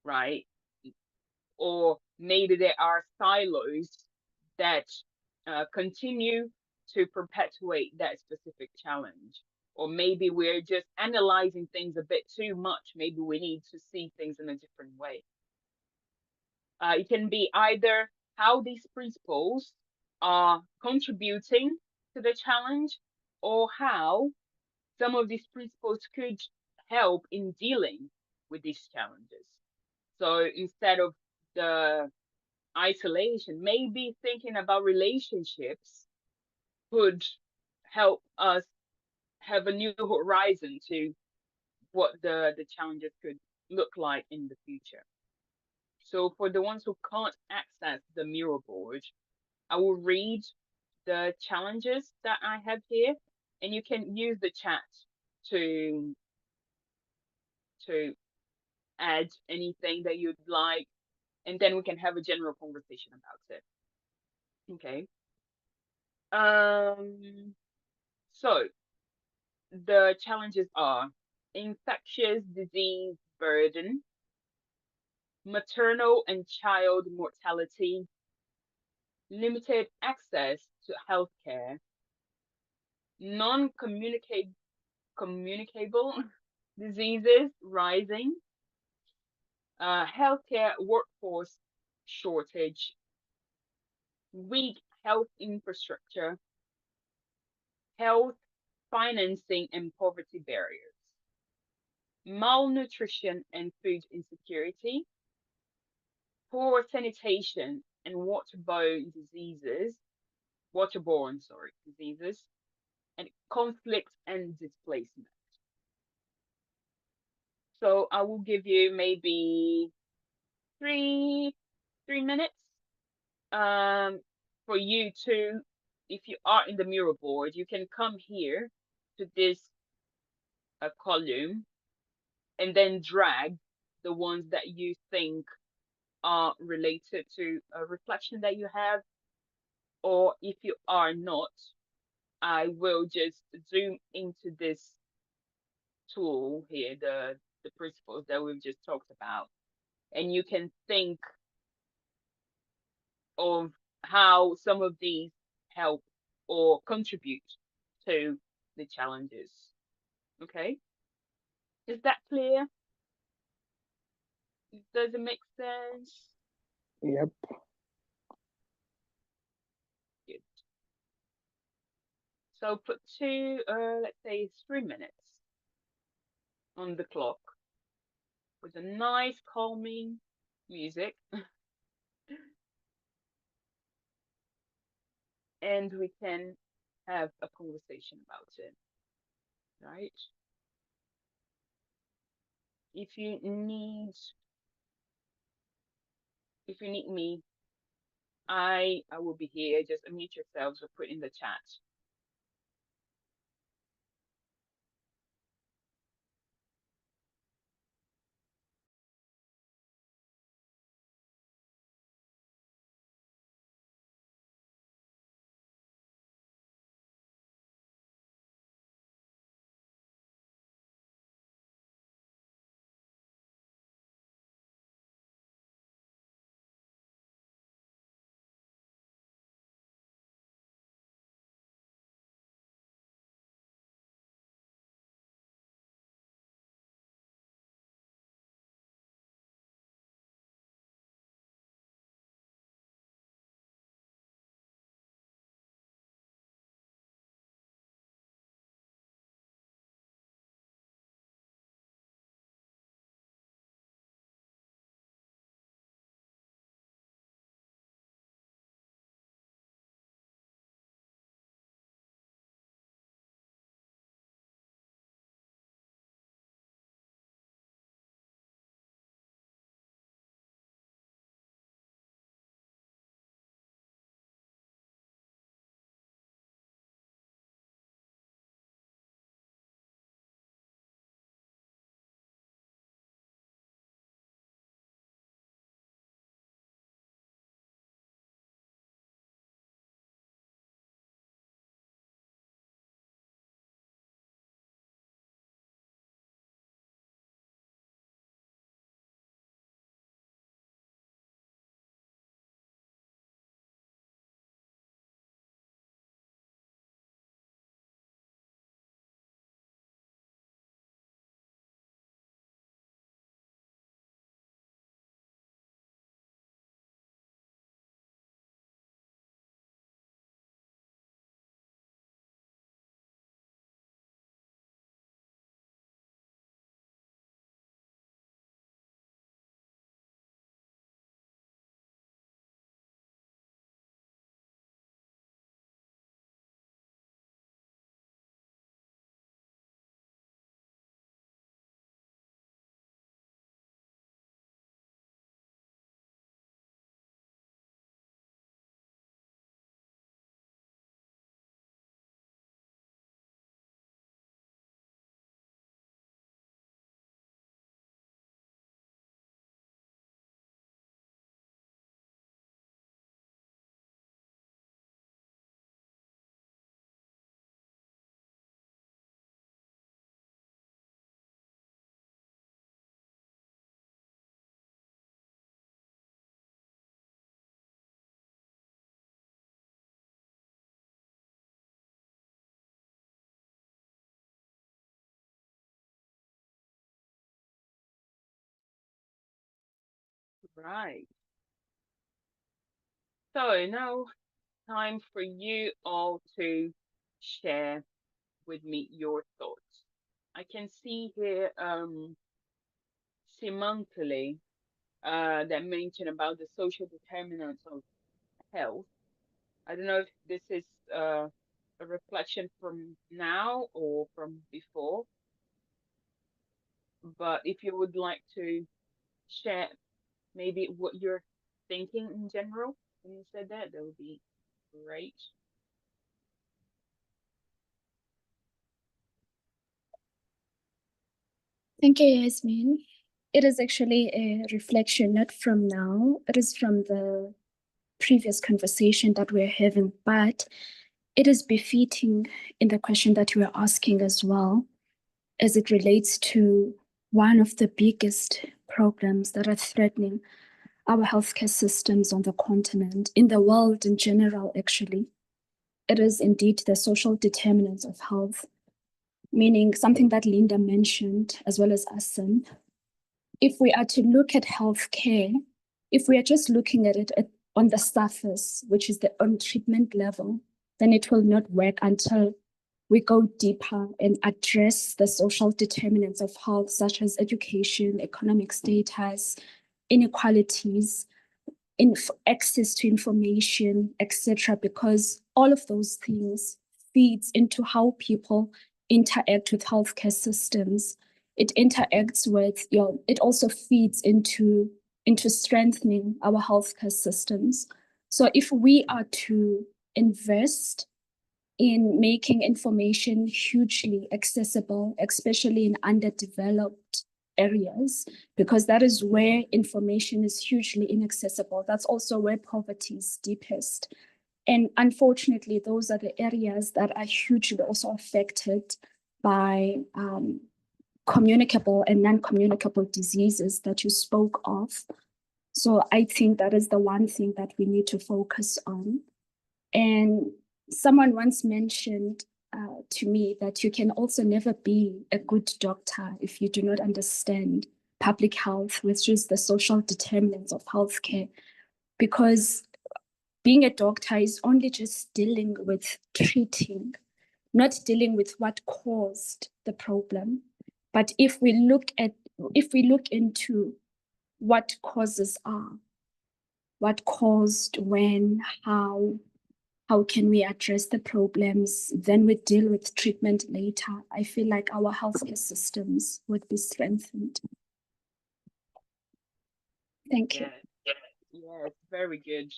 right? Or maybe there are silos that continue to perpetuate that specific challenge. Or maybe we're just analyzing things a bit too much. Maybe we need to see things in a different way. It can be either how these principles are contributing to the challenge, or how some of these principles could help in dealing with these challenges. So instead of the isolation, maybe thinking about relationships could help us have a new horizon to what the challenges could look like in the future. So for the ones who can't access the Miro board, I will read the challenges that I have here, and you can use the chat to add anything that you'd like, and then we can have a general conversation about it. Okay. So the challenges are infectious disease burden, maternal and child mortality, limited access to healthcare, non-communicable diseases rising, healthcare workforce shortage, weak health infrastructure, health financing and poverty barriers, malnutrition and food insecurity, poor sanitation and diseases, and conflict and displacement. So I will give you maybe three minutes for you to, if you are in the Miro board, you can come here to this column and then drag the ones that you think are related to a reflection that you have. Or if you are not, I will just zoom into this tool here, the principles that we've just talked about, and you can think of how some of these help or contribute to the challenges. Okay, is that clear? Does it make sense? Yep. Good. So put let's say 3 minutes on the clock with a nice calming music. And we can have a conversation about it, right? If you need me, I will be here. Just unmute yourselves or put in the chat. Right. So now time for you all to share with me your thoughts. I can see here Simantele that mentioned about the social determinants of health. I don't know if this is a reflection from now or from before, but if you would like to share maybe what you're thinking in general when you said that, that would be great. Thank you, Yasmin. It is actually a reflection, not from now, it is from the previous conversation that we're having, but it is befitting in the question that you are asking as well, as it relates to one of the biggest problems that are threatening our healthcare systems on the continent, in the world in general, actually. It is indeed the social determinants of health, meaning something that Linda mentioned, as well as Asen. If we are to look at healthcare, if we are just looking at it on the surface, which is the on treatment level, then it will not work until we go deeper and address the social determinants of health, such as education, economic status, inequalities, access to information, etc., because all of those things feeds into how people interact with healthcare systems. It interacts with, it also feeds into strengthening our healthcare systems. So if we are to invest in making information hugely accessible, especially in underdeveloped areas, because that is where information is hugely inaccessible. That's also where poverty is deepest. And unfortunately, those are the areas that are hugely also affected by communicable and non-communicable diseases that you spoke of. So I think that is the one thing that we need to focus on. And someone once mentioned to me that you can also never be a good doctor if you do not understand public health, which is the social determinants of healthcare, because being a doctor is only just dealing with treating, not dealing with what caused the problem. But if we look into what causes are, what caused, when, how can we address the problems, then we deal with treatment later, I feel like our healthcare systems would be strengthened. Thank you. Yeah, it's very good.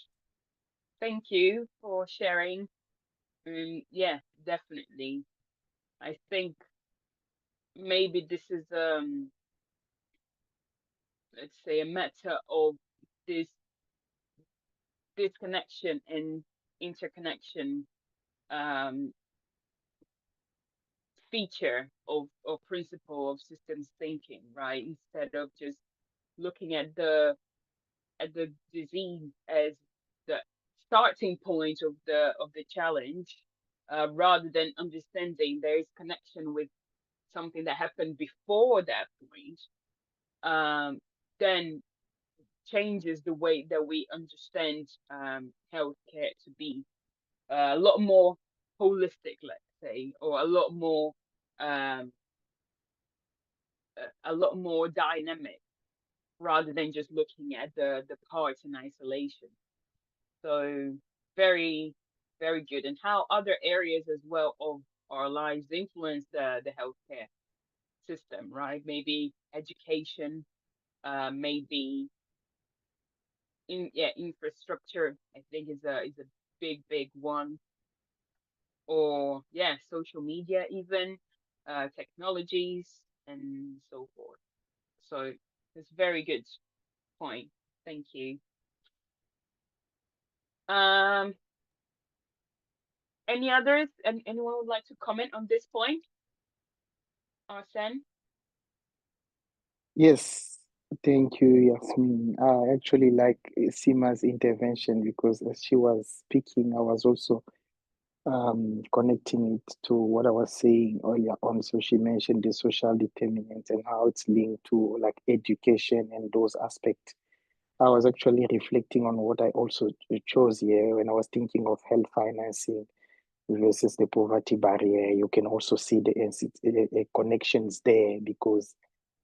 Thank you for sharing. Yeah, definitely. I think maybe this is let's say a matter of this connection and interconnection feature of principle of systems thinking, right? Instead of just looking at the disease as the starting point of the challenge, rather than understanding there is connection with something that happened before that point, then changes the way that we understand healthcare to be a lot more holistic, let's say, or a lot more dynamic, rather than just looking at the parts in isolation. So very, very good. And how other areas as well of our lives influence the healthcare system, right? Maybe education, maybe infrastructure, I think is a big one. Or social media, even technologies and so forth. So it's very good point. Thank you. Any others? And anyone would like to comment on this point? Arsene? Yes, thank you, Yasmin. I actually like Sima's intervention because as she was speaking, I was also connecting it to what I was saying earlier on. So she mentioned the social determinants and how it's linked to like education and those aspects. I was actually reflecting on what I also chose here when I was thinking of health financing versus the poverty barrier. You can also see the connections there because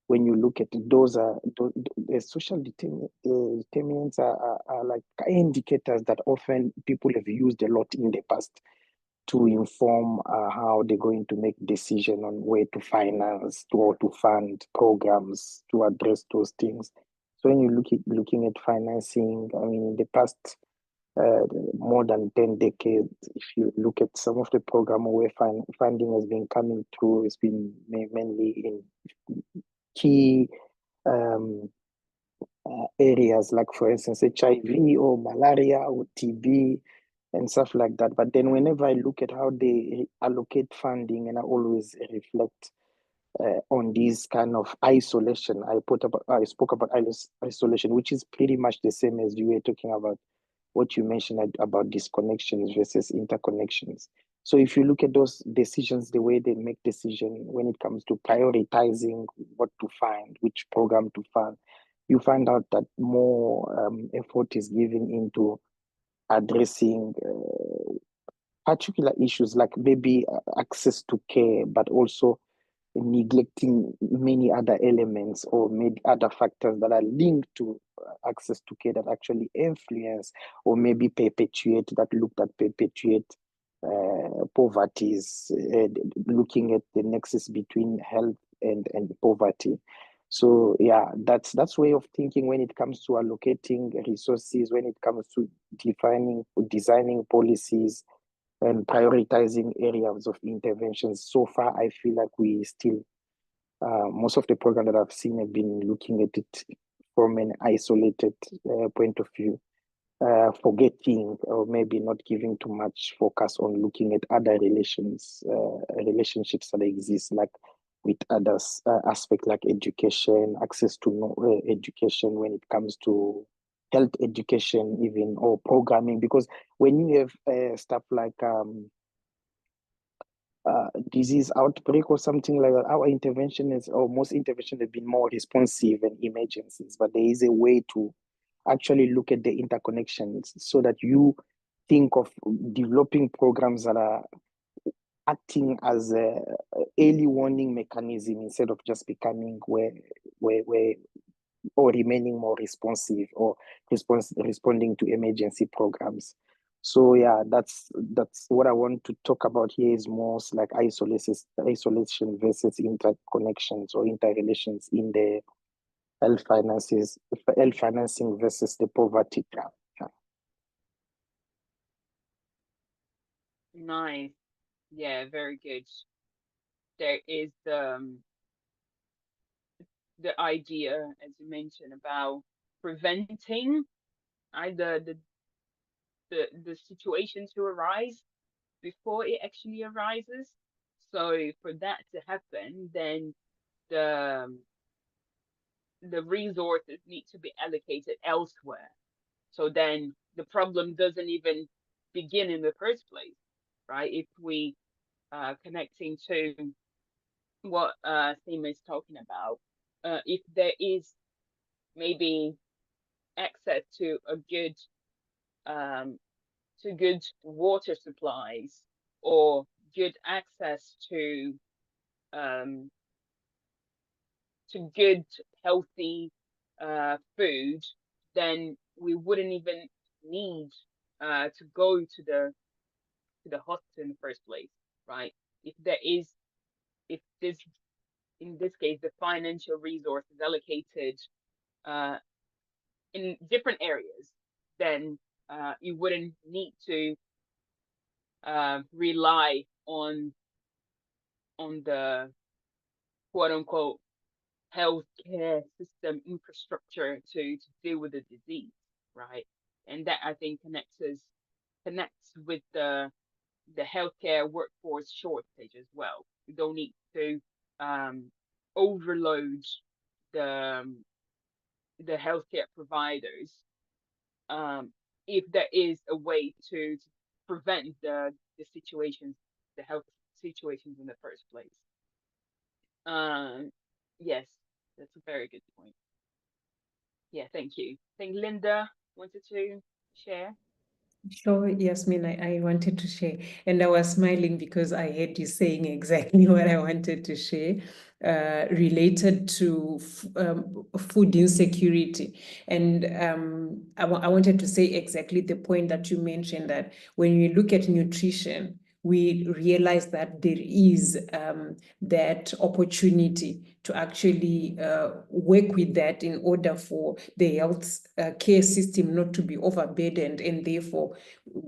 when you look at it, the social determinants are like indicators that often people have used a lot in the past to inform how they're going to make decision on where to finance or to fund programs to address those things. So when you're looking at financing, I mean, in the past more than 10 decades, if you look at some of the program where funding has been coming through, it's been mainly in key areas like, for instance, HIV or malaria or TB and stuff like that. But then whenever I look at how they allocate funding, and I always reflect on this kind of isolation, I spoke about isolation, which is pretty much the same as you were talking about what you mentioned about disconnections versus interconnections. So if you look at those decisions, the way they make decisions when it comes to prioritizing what to fund, which program to fund, you find out that more effort is given into addressing particular issues like maybe access to care, but also neglecting many other elements or maybe other factors that are linked to access to care that actually influence or maybe perpetuate poverties, looking at the nexus between health and poverty. So yeah, that's way of thinking when it comes to allocating resources, when it comes to designing policies and prioritizing areas of interventions. So far, I feel like we still, most of the programs that I've seen have been looking at it from an isolated point of view, forgetting or maybe not giving too much focus on looking at other relationships that exist, like with others aspect like education, access to education when it comes to health education even, or programming, because when you have stuff like disease outbreak or something like that, our intervention is, or most intervention have been more responsive and emergencies, but there is a way to actually look at the interconnections so that you think of developing programs that are acting as a early warning mechanism instead of just becoming where or remaining more responsive or responding to emergency programs. So yeah, that's what I want to talk about here, is more like isolation versus interconnections or interrelations in the health financing versus the poverty gap. Yeah. Nice. Yeah, very good. There is the idea, as you mentioned, about preventing either the situation to arise before it actually arises. So for that to happen, then the resources need to be allocated elsewhere. So then the problem doesn't even begin in the first place, right? If we connecting to what Seema is talking about, if there is maybe access to a good water supplies, or good access to good healthy food, then we wouldn't even need to go to the hospital in the first place, right? If this, in this case, the financial resources allocated in different areas, then you wouldn't need to rely on the quote unquote healthcare system infrastructure to deal with the disease, right? And that, I think, connects with the healthcare workforce shortage as well. We don't need to overload the healthcare providers if there is a way to prevent the health situations in the first place. Yes, that's a very good point. Yeah, thank you. I think Linda wanted to share. Sure, Yasmin, I wanted to share, and I was smiling because I heard you saying exactly what I wanted to share. related to food insecurity. And I wanted to say exactly the point that you mentioned, that when we look at nutrition, we realize that there is that opportunity to actually work with that in order for the health care system not to be overburdened, and therefore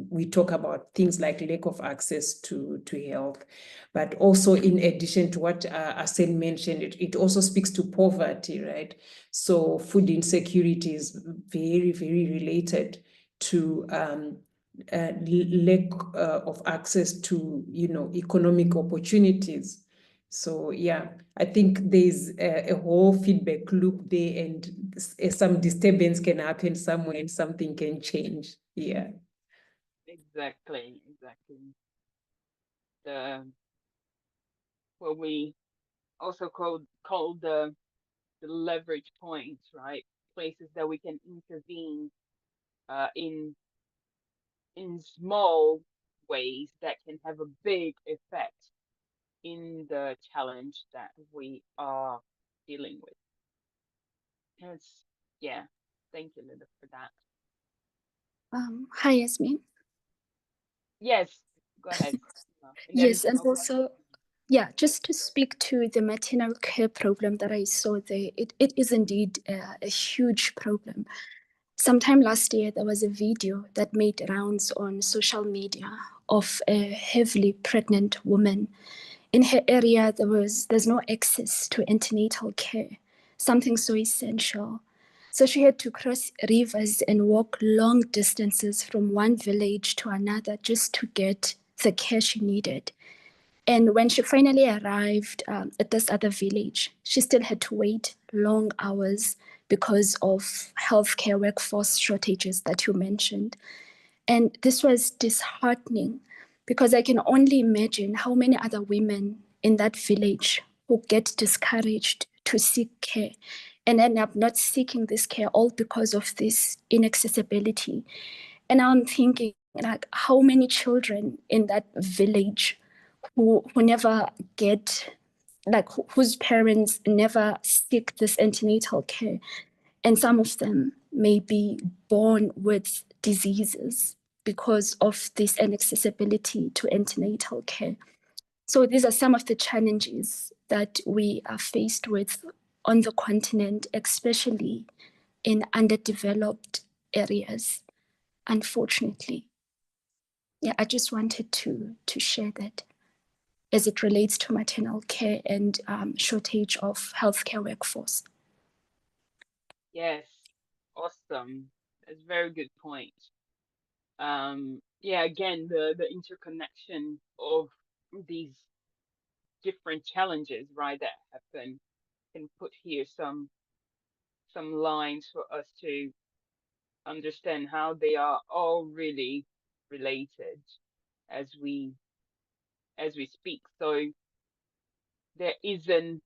we talk about things like lack of access to health. But also, in addition to what Arsene mentioned, it also speaks to poverty, right? So food insecurity is very, very related to lack of access to, economic opportunities. So yeah, I think there's a whole feedback loop there, and some disturbance can happen somewhere and something can change. Yeah. Exactly. What we also call the leverage points, right? Places that we can intervene in small ways that can have a big effect in the challenge that we are dealing with. Yeah, thank you, Linda, for that. Hi, Yasmin. Yes, go ahead. Yes, and also, yeah, just to speak to the maternal care problem that I saw there, it is indeed a huge problem. Sometime last year, there was a video that made rounds on social media of a heavily pregnant woman. In her area, there's no access to antenatal care, something so essential. So she had to cross rivers and walk long distances from one village to another just to get the care she needed. And when she finally arrived at this other village, she still had to wait long hours because of healthcare workforce shortages that you mentioned. And this was disheartening because I can only imagine how many other women in that village who get discouraged to seek care and end up not seeking this care, all because of this inaccessibility. And I'm thinking, like, how many children in that village who never get, like, whose parents never seek this antenatal care, and some of them may be born with diseases because of this inaccessibility to antenatal care. So these are some of the challenges that we are faced with on the continent, especially in underdeveloped areas, unfortunately. Yeah, I just wanted to share that as it relates to maternal care and shortage of healthcare workforce. Yes, awesome. That's a very good point. Yeah, again, the interconnection of these different challenges, right, that happen, can put here some lines for us to understand how they are all really related as we speak. So there isn't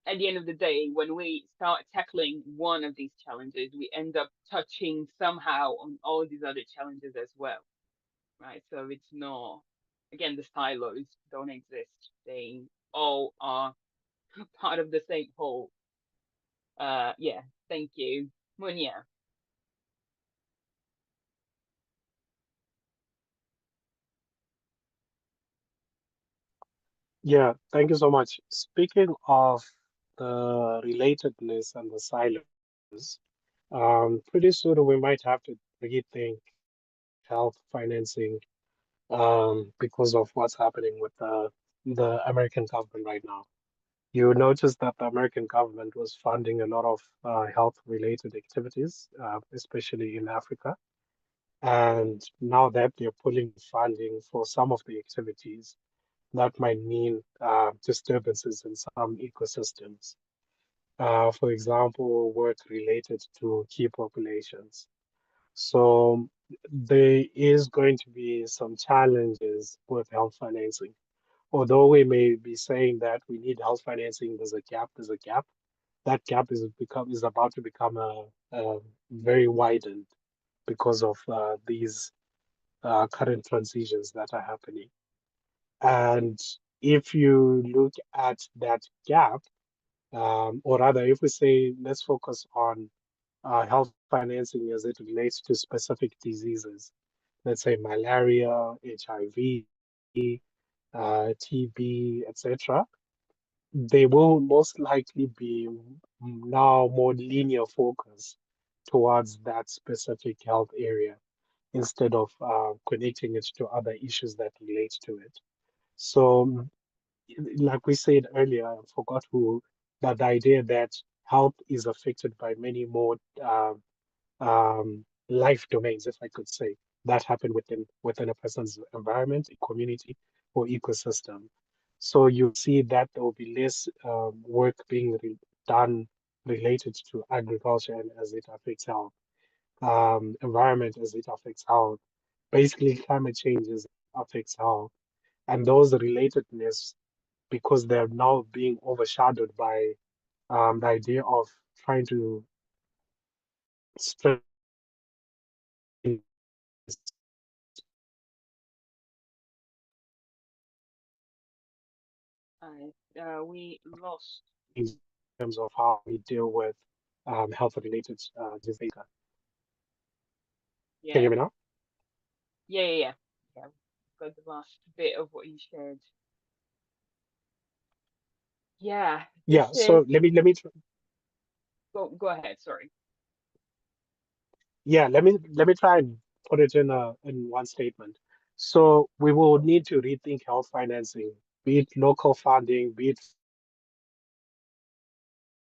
at the end of the day, when we start tackling one of these challenges, we end up touching somehow on all these other challenges as well, right? So it's not, again, the silos don't exist. They all are part of the same whole. Yeah, thank you, Munya. Yeah, thank you so much. Speaking of the relatedness and the silos, pretty soon we might have to rethink health financing because of what's happening with the American government right now. You notice that the American government was funding a lot of health-related activities, especially in Africa. And now that they're pulling funding for some of the activities, that might mean disturbances in some ecosystems. For example, work related to key populations. So there is going to be some challenges with health financing. Although we may be saying that we need health financing, there's a gap. That gap is about to become a very widened because of these current transitions that are happening. And if you look at that gap, or rather, if we say let's focus on health financing as it relates to specific diseases, let's say malaria, HIV, TB, etc., they will most likely be now more linear focus towards that specific health area instead of connecting it to other issues that relate to it. So, like we said earlier, I forgot who, but the idea that health is affected by many more life domains, if I could say, that happen within a person's environment, a community, or ecosystem. So you see that there will be less work being done related to agriculture and as it affects health, environment as it affects health, basically climate change as it affects health, and those relatedness because they're now being overshadowed by the idea of trying to strengthen We lost. in terms of how we deal with health-related disease. Can you Yeah, hear me now? yeah. Got the last bit of what you shared. Yeah, Yeah. this is. So Go ahead. Sorry. let me try and put it in one statement. So we will need to rethink health financing, be it local funding, be it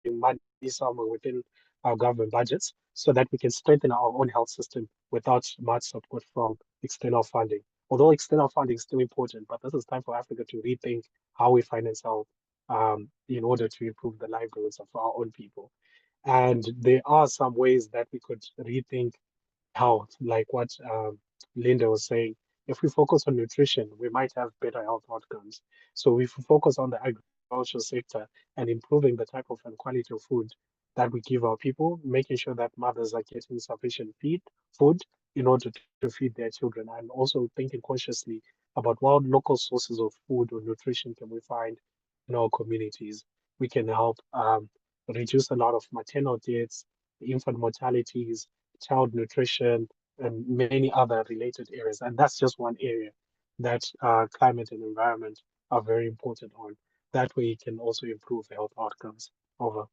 money somewhere within our government budgets so that we can strengthen our own health system without much support from external funding. Although external funding is still important, but this is time for Africa to rethink how we finance health in order to improve the livelihoods of our own people. And there are some ways that we could rethink health, like what Linda was saying. If we focus on nutrition, we might have better health outcomes. So if we focus on the agricultural sector and improving the type of and quality of food that we give our people, making sure that mothers are getting sufficient food in order to feed their children, and also thinking consciously about what local sources of food or nutrition can we find in our communities. We can help reduce a lot of maternal deaths, infant mortalities, child nutrition, and many other related areas. And that's just one area that climate and environment are very important on. That way, you can also improve health outcomes. Over.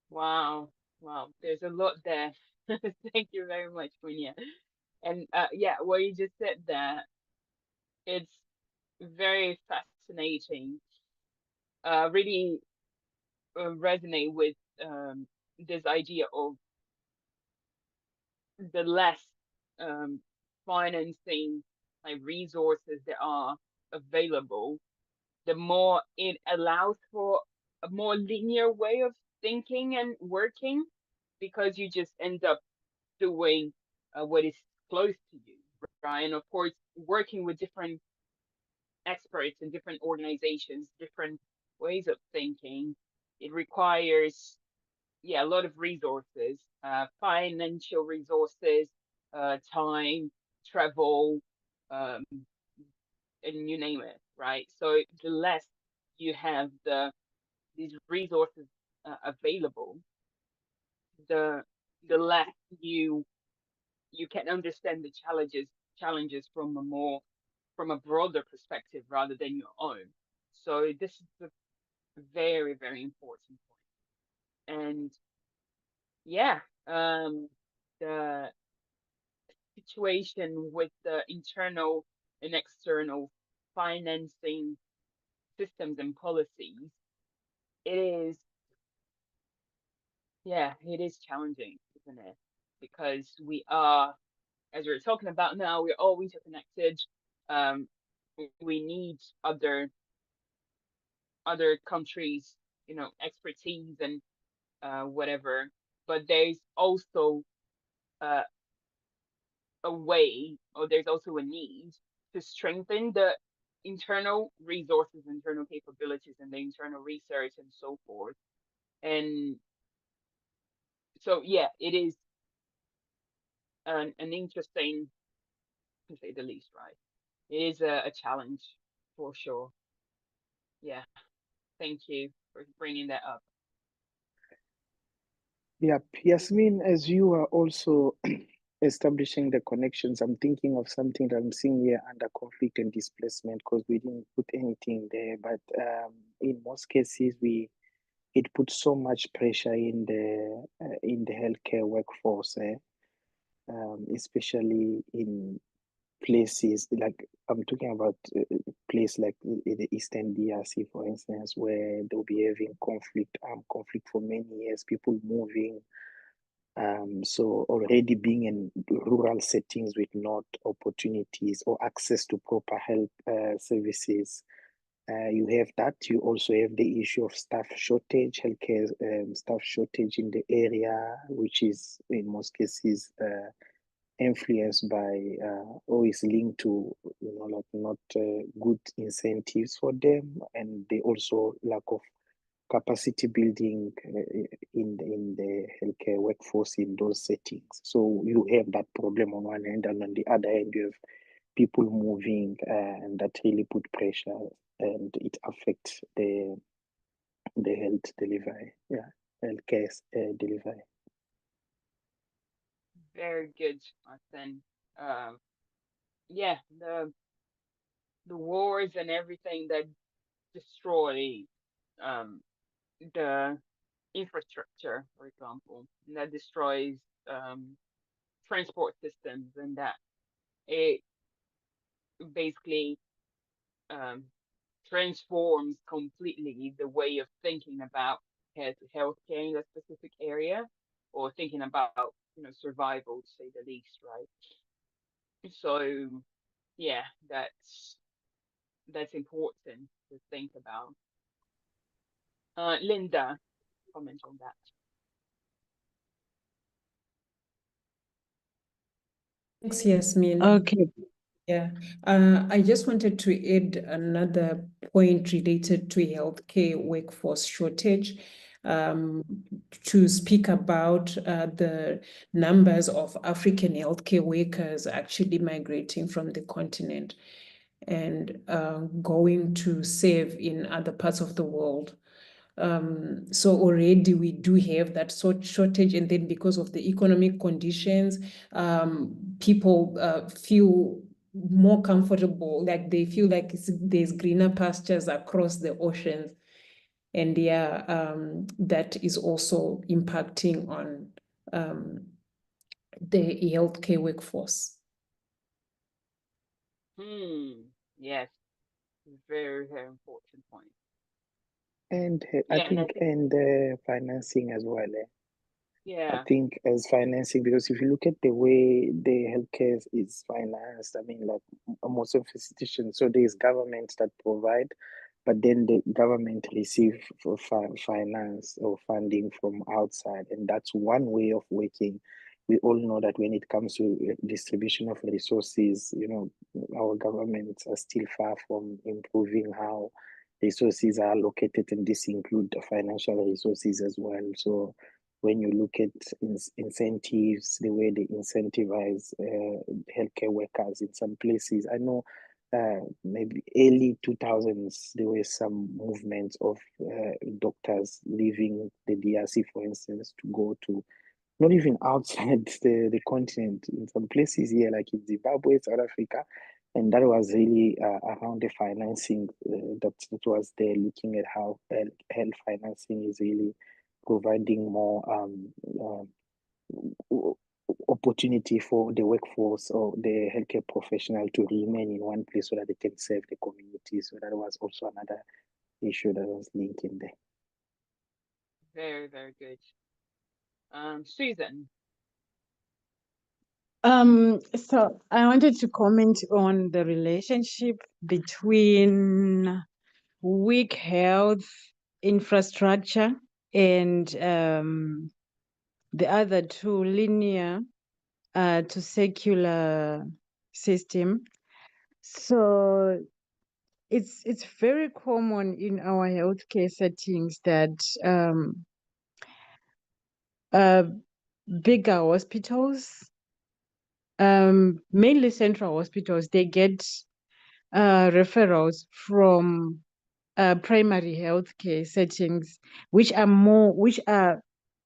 Wow. There's a lot there. Thank you very much, Munya. And yeah, what you just said there, it's very fascinating. Really resonate with this idea of the less um, financing like resources that are available, the more it allows for a more linear way of thinking and working, because you just end up doing what is close to you, right? And of course, working with different experts and different organizations, different ways of thinking, it requires, yeah, a lot of resources, financial resources, time, travel, um, and you name it, right? So the less you have these resources available, the less you can understand the challenges from a broader perspective rather than your own. So this is a very, very important point. And yeah, the situation with the internal and external financing systems and policies, it is, yeah, it is challenging, isn't it? Because we are, as we're talking about now, we're all interconnected. Um, we need other countries, expertise and whatever. But there's also uh, a way, or there's also a need to strengthen the internal resources, internal capabilities, and the internal research and so forth. And so, yeah, it is an interesting, to say the least, right? it is a challenge for sure. Yeah, thank you for bringing that up. Yep, Yasmin, as you are also establishing the connections, I'm thinking of something that I'm seeing here under conflict and displacement, because we didn't put anything there, but in most cases it puts so much pressure in the healthcare workforce, especially in places like I'm talking about place like the Eastern DRC, for instance, where they'll be having conflict for many years, people moving. So already being in rural settings with not opportunities or access to proper health services, you have that. You also have the issue of staff shortage, healthcare staff shortage in the area, which is in most cases influenced by or is linked to like not good incentives for them, and they also lack of capacity building in the healthcare workforce in those settings. So you have that problem on one hand, and on the other hand, you have people moving, and that really put pressure, and it affects the health delivery, healthcare delivery. Very good, Martin. Yeah, the wars and everything that destroy the infrastructure, for example, and that destroys transport systems, and that it basically transforms completely the way of thinking about healthcare in a specific area, or thinking about survival, to say the least, right? So yeah, that's important to think about. Linda, comment on that. Thanks, Yasmin. Okay. Yeah, I just wanted to add another point related to healthcare workforce shortage, to speak about the numbers of African healthcare workers actually migrating from the continent and going to serve in other parts of the world. So already we do have that shortage, and then because of the economic conditions, people feel more comfortable, like they feel like there's greener pastures across the oceans, and that is also impacting on the healthcare workforce. Yes, very, very important point. And I Yeah, and I think think and financing as well. I yeah, think as financing, because if you look at the way the healthcare is financed, I mean, like most of institutions, so there's governments that provide, but then the government receive for finance or funding from outside, and that's one way of working. We all know that when it comes to distribution of resources, our governments are still far from improving how resources are allocated, and this include the financial resources as well. So when you look at incentives, the way they incentivize healthcare workers in some places, I know maybe early 2000s, there were some movements of doctors leaving the DRC, for instance, to go to not even outside the continent, in some places here, like in Zimbabwe, South Africa. And that was really around the financing that was there, looking at how health financing is really providing more opportunity for the workforce or the healthcare professional to remain in one place so that they can serve the community. So that was also another issue that was linked in there. very, very good. Susan. So I wanted to comment on the relationship between weak health infrastructure and the other two, linear to secular system. So it's very common in our healthcare settings that bigger hospitals, mainly central hospitals, they get referrals from primary healthcare settings, which are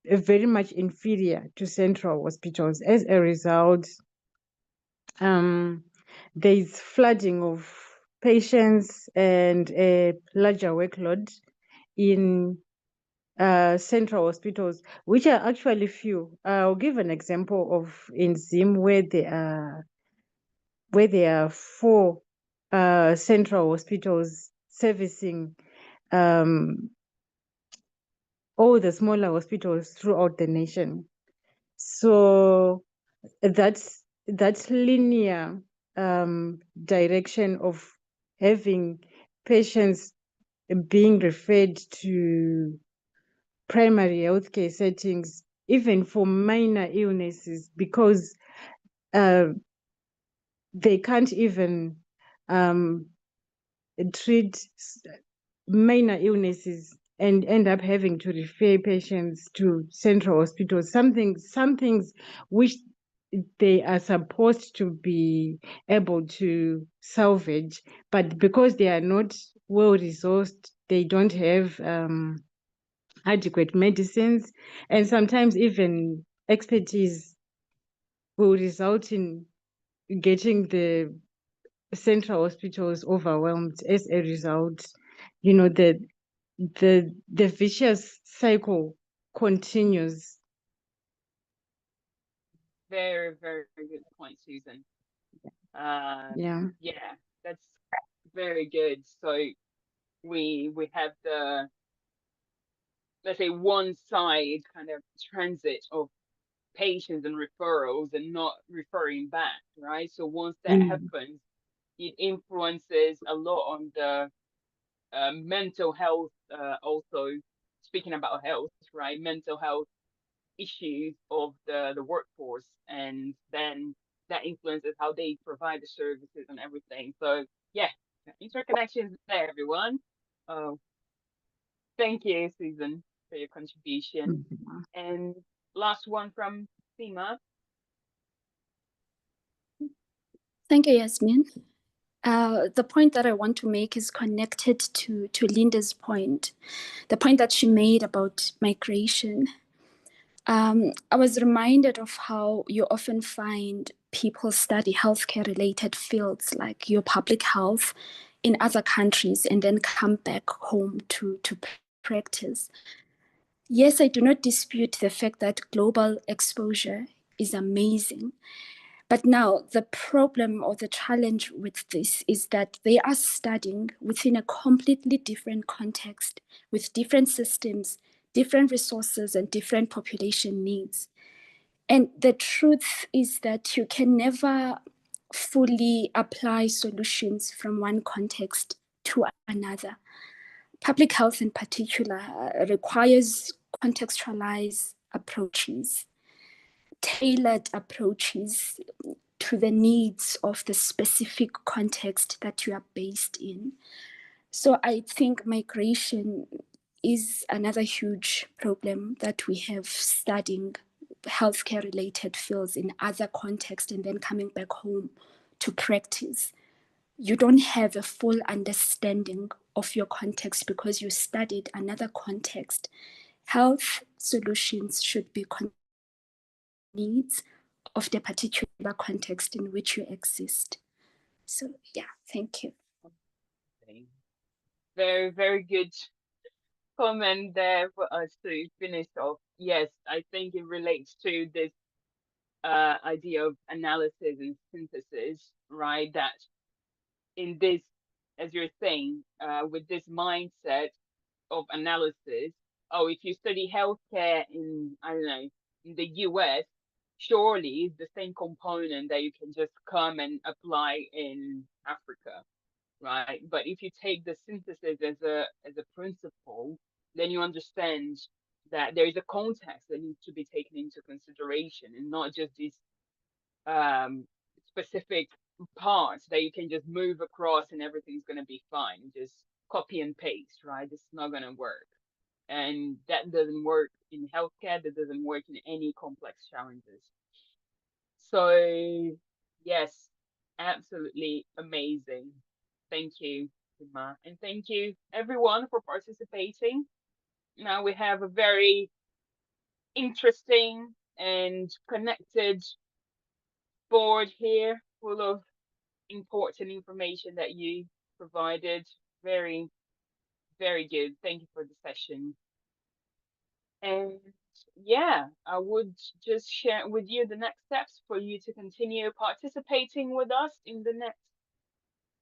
very much inferior to central hospitals. As a result, there's flooding of patients and a larger workload in central hospitals, which are actually few. I'll give an example of in Zim where there are 4 central hospitals servicing all the smaller hospitals throughout the nation. So that's linear direction of having patients being referred to primary healthcare settings, even for minor illnesses, because they can't even treat minor illnesses and end up having to refer patients to central hospitals, some things which they are supposed to be able to salvage, but because they are not well resourced, they don't have adequate medicines, and sometimes even expertise will result in getting the central hospitals overwhelmed. As a result, the vicious cycle continues. Very, very good point, Susan. Yeah. Yeah, that's very good. So we have the, let's say, one side kind of transit of patients and referrals and not referring back, right? So once that happens, it influences a lot on the mental health, also speaking about health, right? Mental health issues of the workforce, and then that influences how they provide the services and everything. So yeah, interconnections there, everyone. Thank you, Susan, for your contribution. And last one from Seema. Thank you, Yasmin. The point that I want to make is connected to Linda's point, the point that she made about migration. I was reminded of how you often find people study healthcare related fields like your public health in other countries and then come back home to practice. Yes, I do not dispute the fact that global exposure is amazing. But now the problem or the challenge with this is that they are studying within a completely different context with different systems, different resources, and different population needs. And the truth is that you can never fully apply solutions from one context to another. Public health in particular requires contextualized approaches, tailored approaches to the needs of the specific context that you are based in. So I think migration is another huge problem that we have studying healthcare related fields in other contexts and then coming back home to practice. You don't have a full understanding of your context because you studied another context. Health solutions should be needs of the particular context in which you exist. So yeah, thank you. Very, very good comment there for us to finish off. Yes, I think it relates to this idea of analysis and synthesis, right? That in this, as you're saying, with this mindset of analysis, oh, if you study healthcare in, I don't know, in the US, surely it's the same component that you can just come and apply in Africa, right? But if you take the synthesis as a principle, then you understand that there is a context that needs to be taken into consideration, and not just these specific parts that you can just move across and everything's going to be fine. Just copy and paste, right? It's not going to work. And that doesn't work in healthcare, that doesn't work in any complex challenges. So yes, absolutely amazing. Thank you, Uma. And thank you everyone for participating. Now we have a very interesting and connected board here full of important information that you provided. Very, very good. Thank you for the session. And yeah, I would just share with you the next steps for you to continue participating with us in the next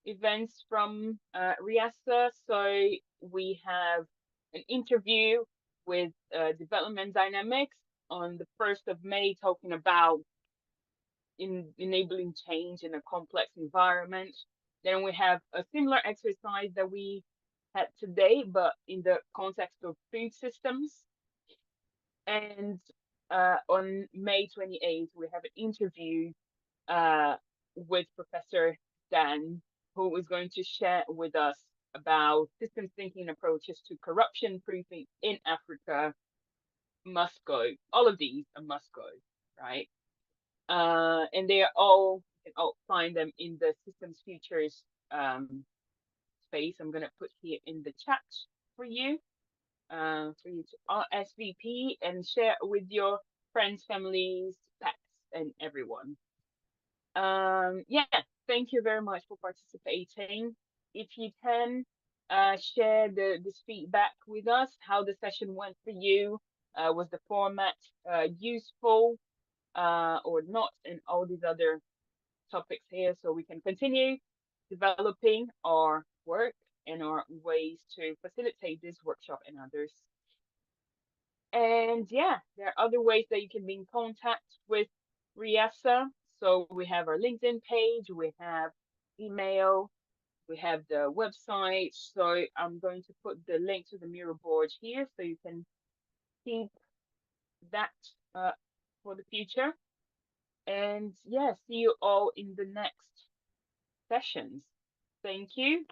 events from RIASA. So we have an interview with Development Dynamics on the 1st of May, talking about enabling change in a complex environment. Then we have a similar exercise that we had today, but in the context of food systems. And on May 28th, we have an interview with Professor Dan, who is going to share with us about systems thinking approaches to corruption proofing in Africa. Must go. All of these are must go, right? And they are all, you can all find them in the Systems Futures space. I'm going to put here in the chat for you to RSVP and share with your friends, families, pets, and everyone. Yeah, thank you very much for participating. If you can share this feedback with us, how the session went for you. Was the format useful or not, and all these other topics here, so we can continue developing our work and our ways to facilitate this workshop and others. And yeah, there are other ways that you can be in contact with RIASA. So we have our LinkedIn page, we have email, we have the website. So I'm going to put the link to the Miro board here so you can keep that for the future. And yeah, see you all in the next sessions. Thank you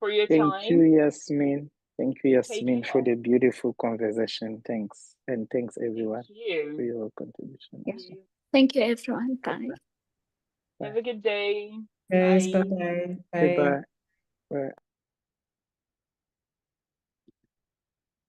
for your time. Thank you, Yasmin. Thank you, Take Yasmin, for care. the beautiful conversation. Thanks. And thanks, everyone, Thank you. for your contribution. Yes. Thank you, everyone. Bye. Have a good day. Guys, Bye. bye-bye. Bye. Goodbye. Bye.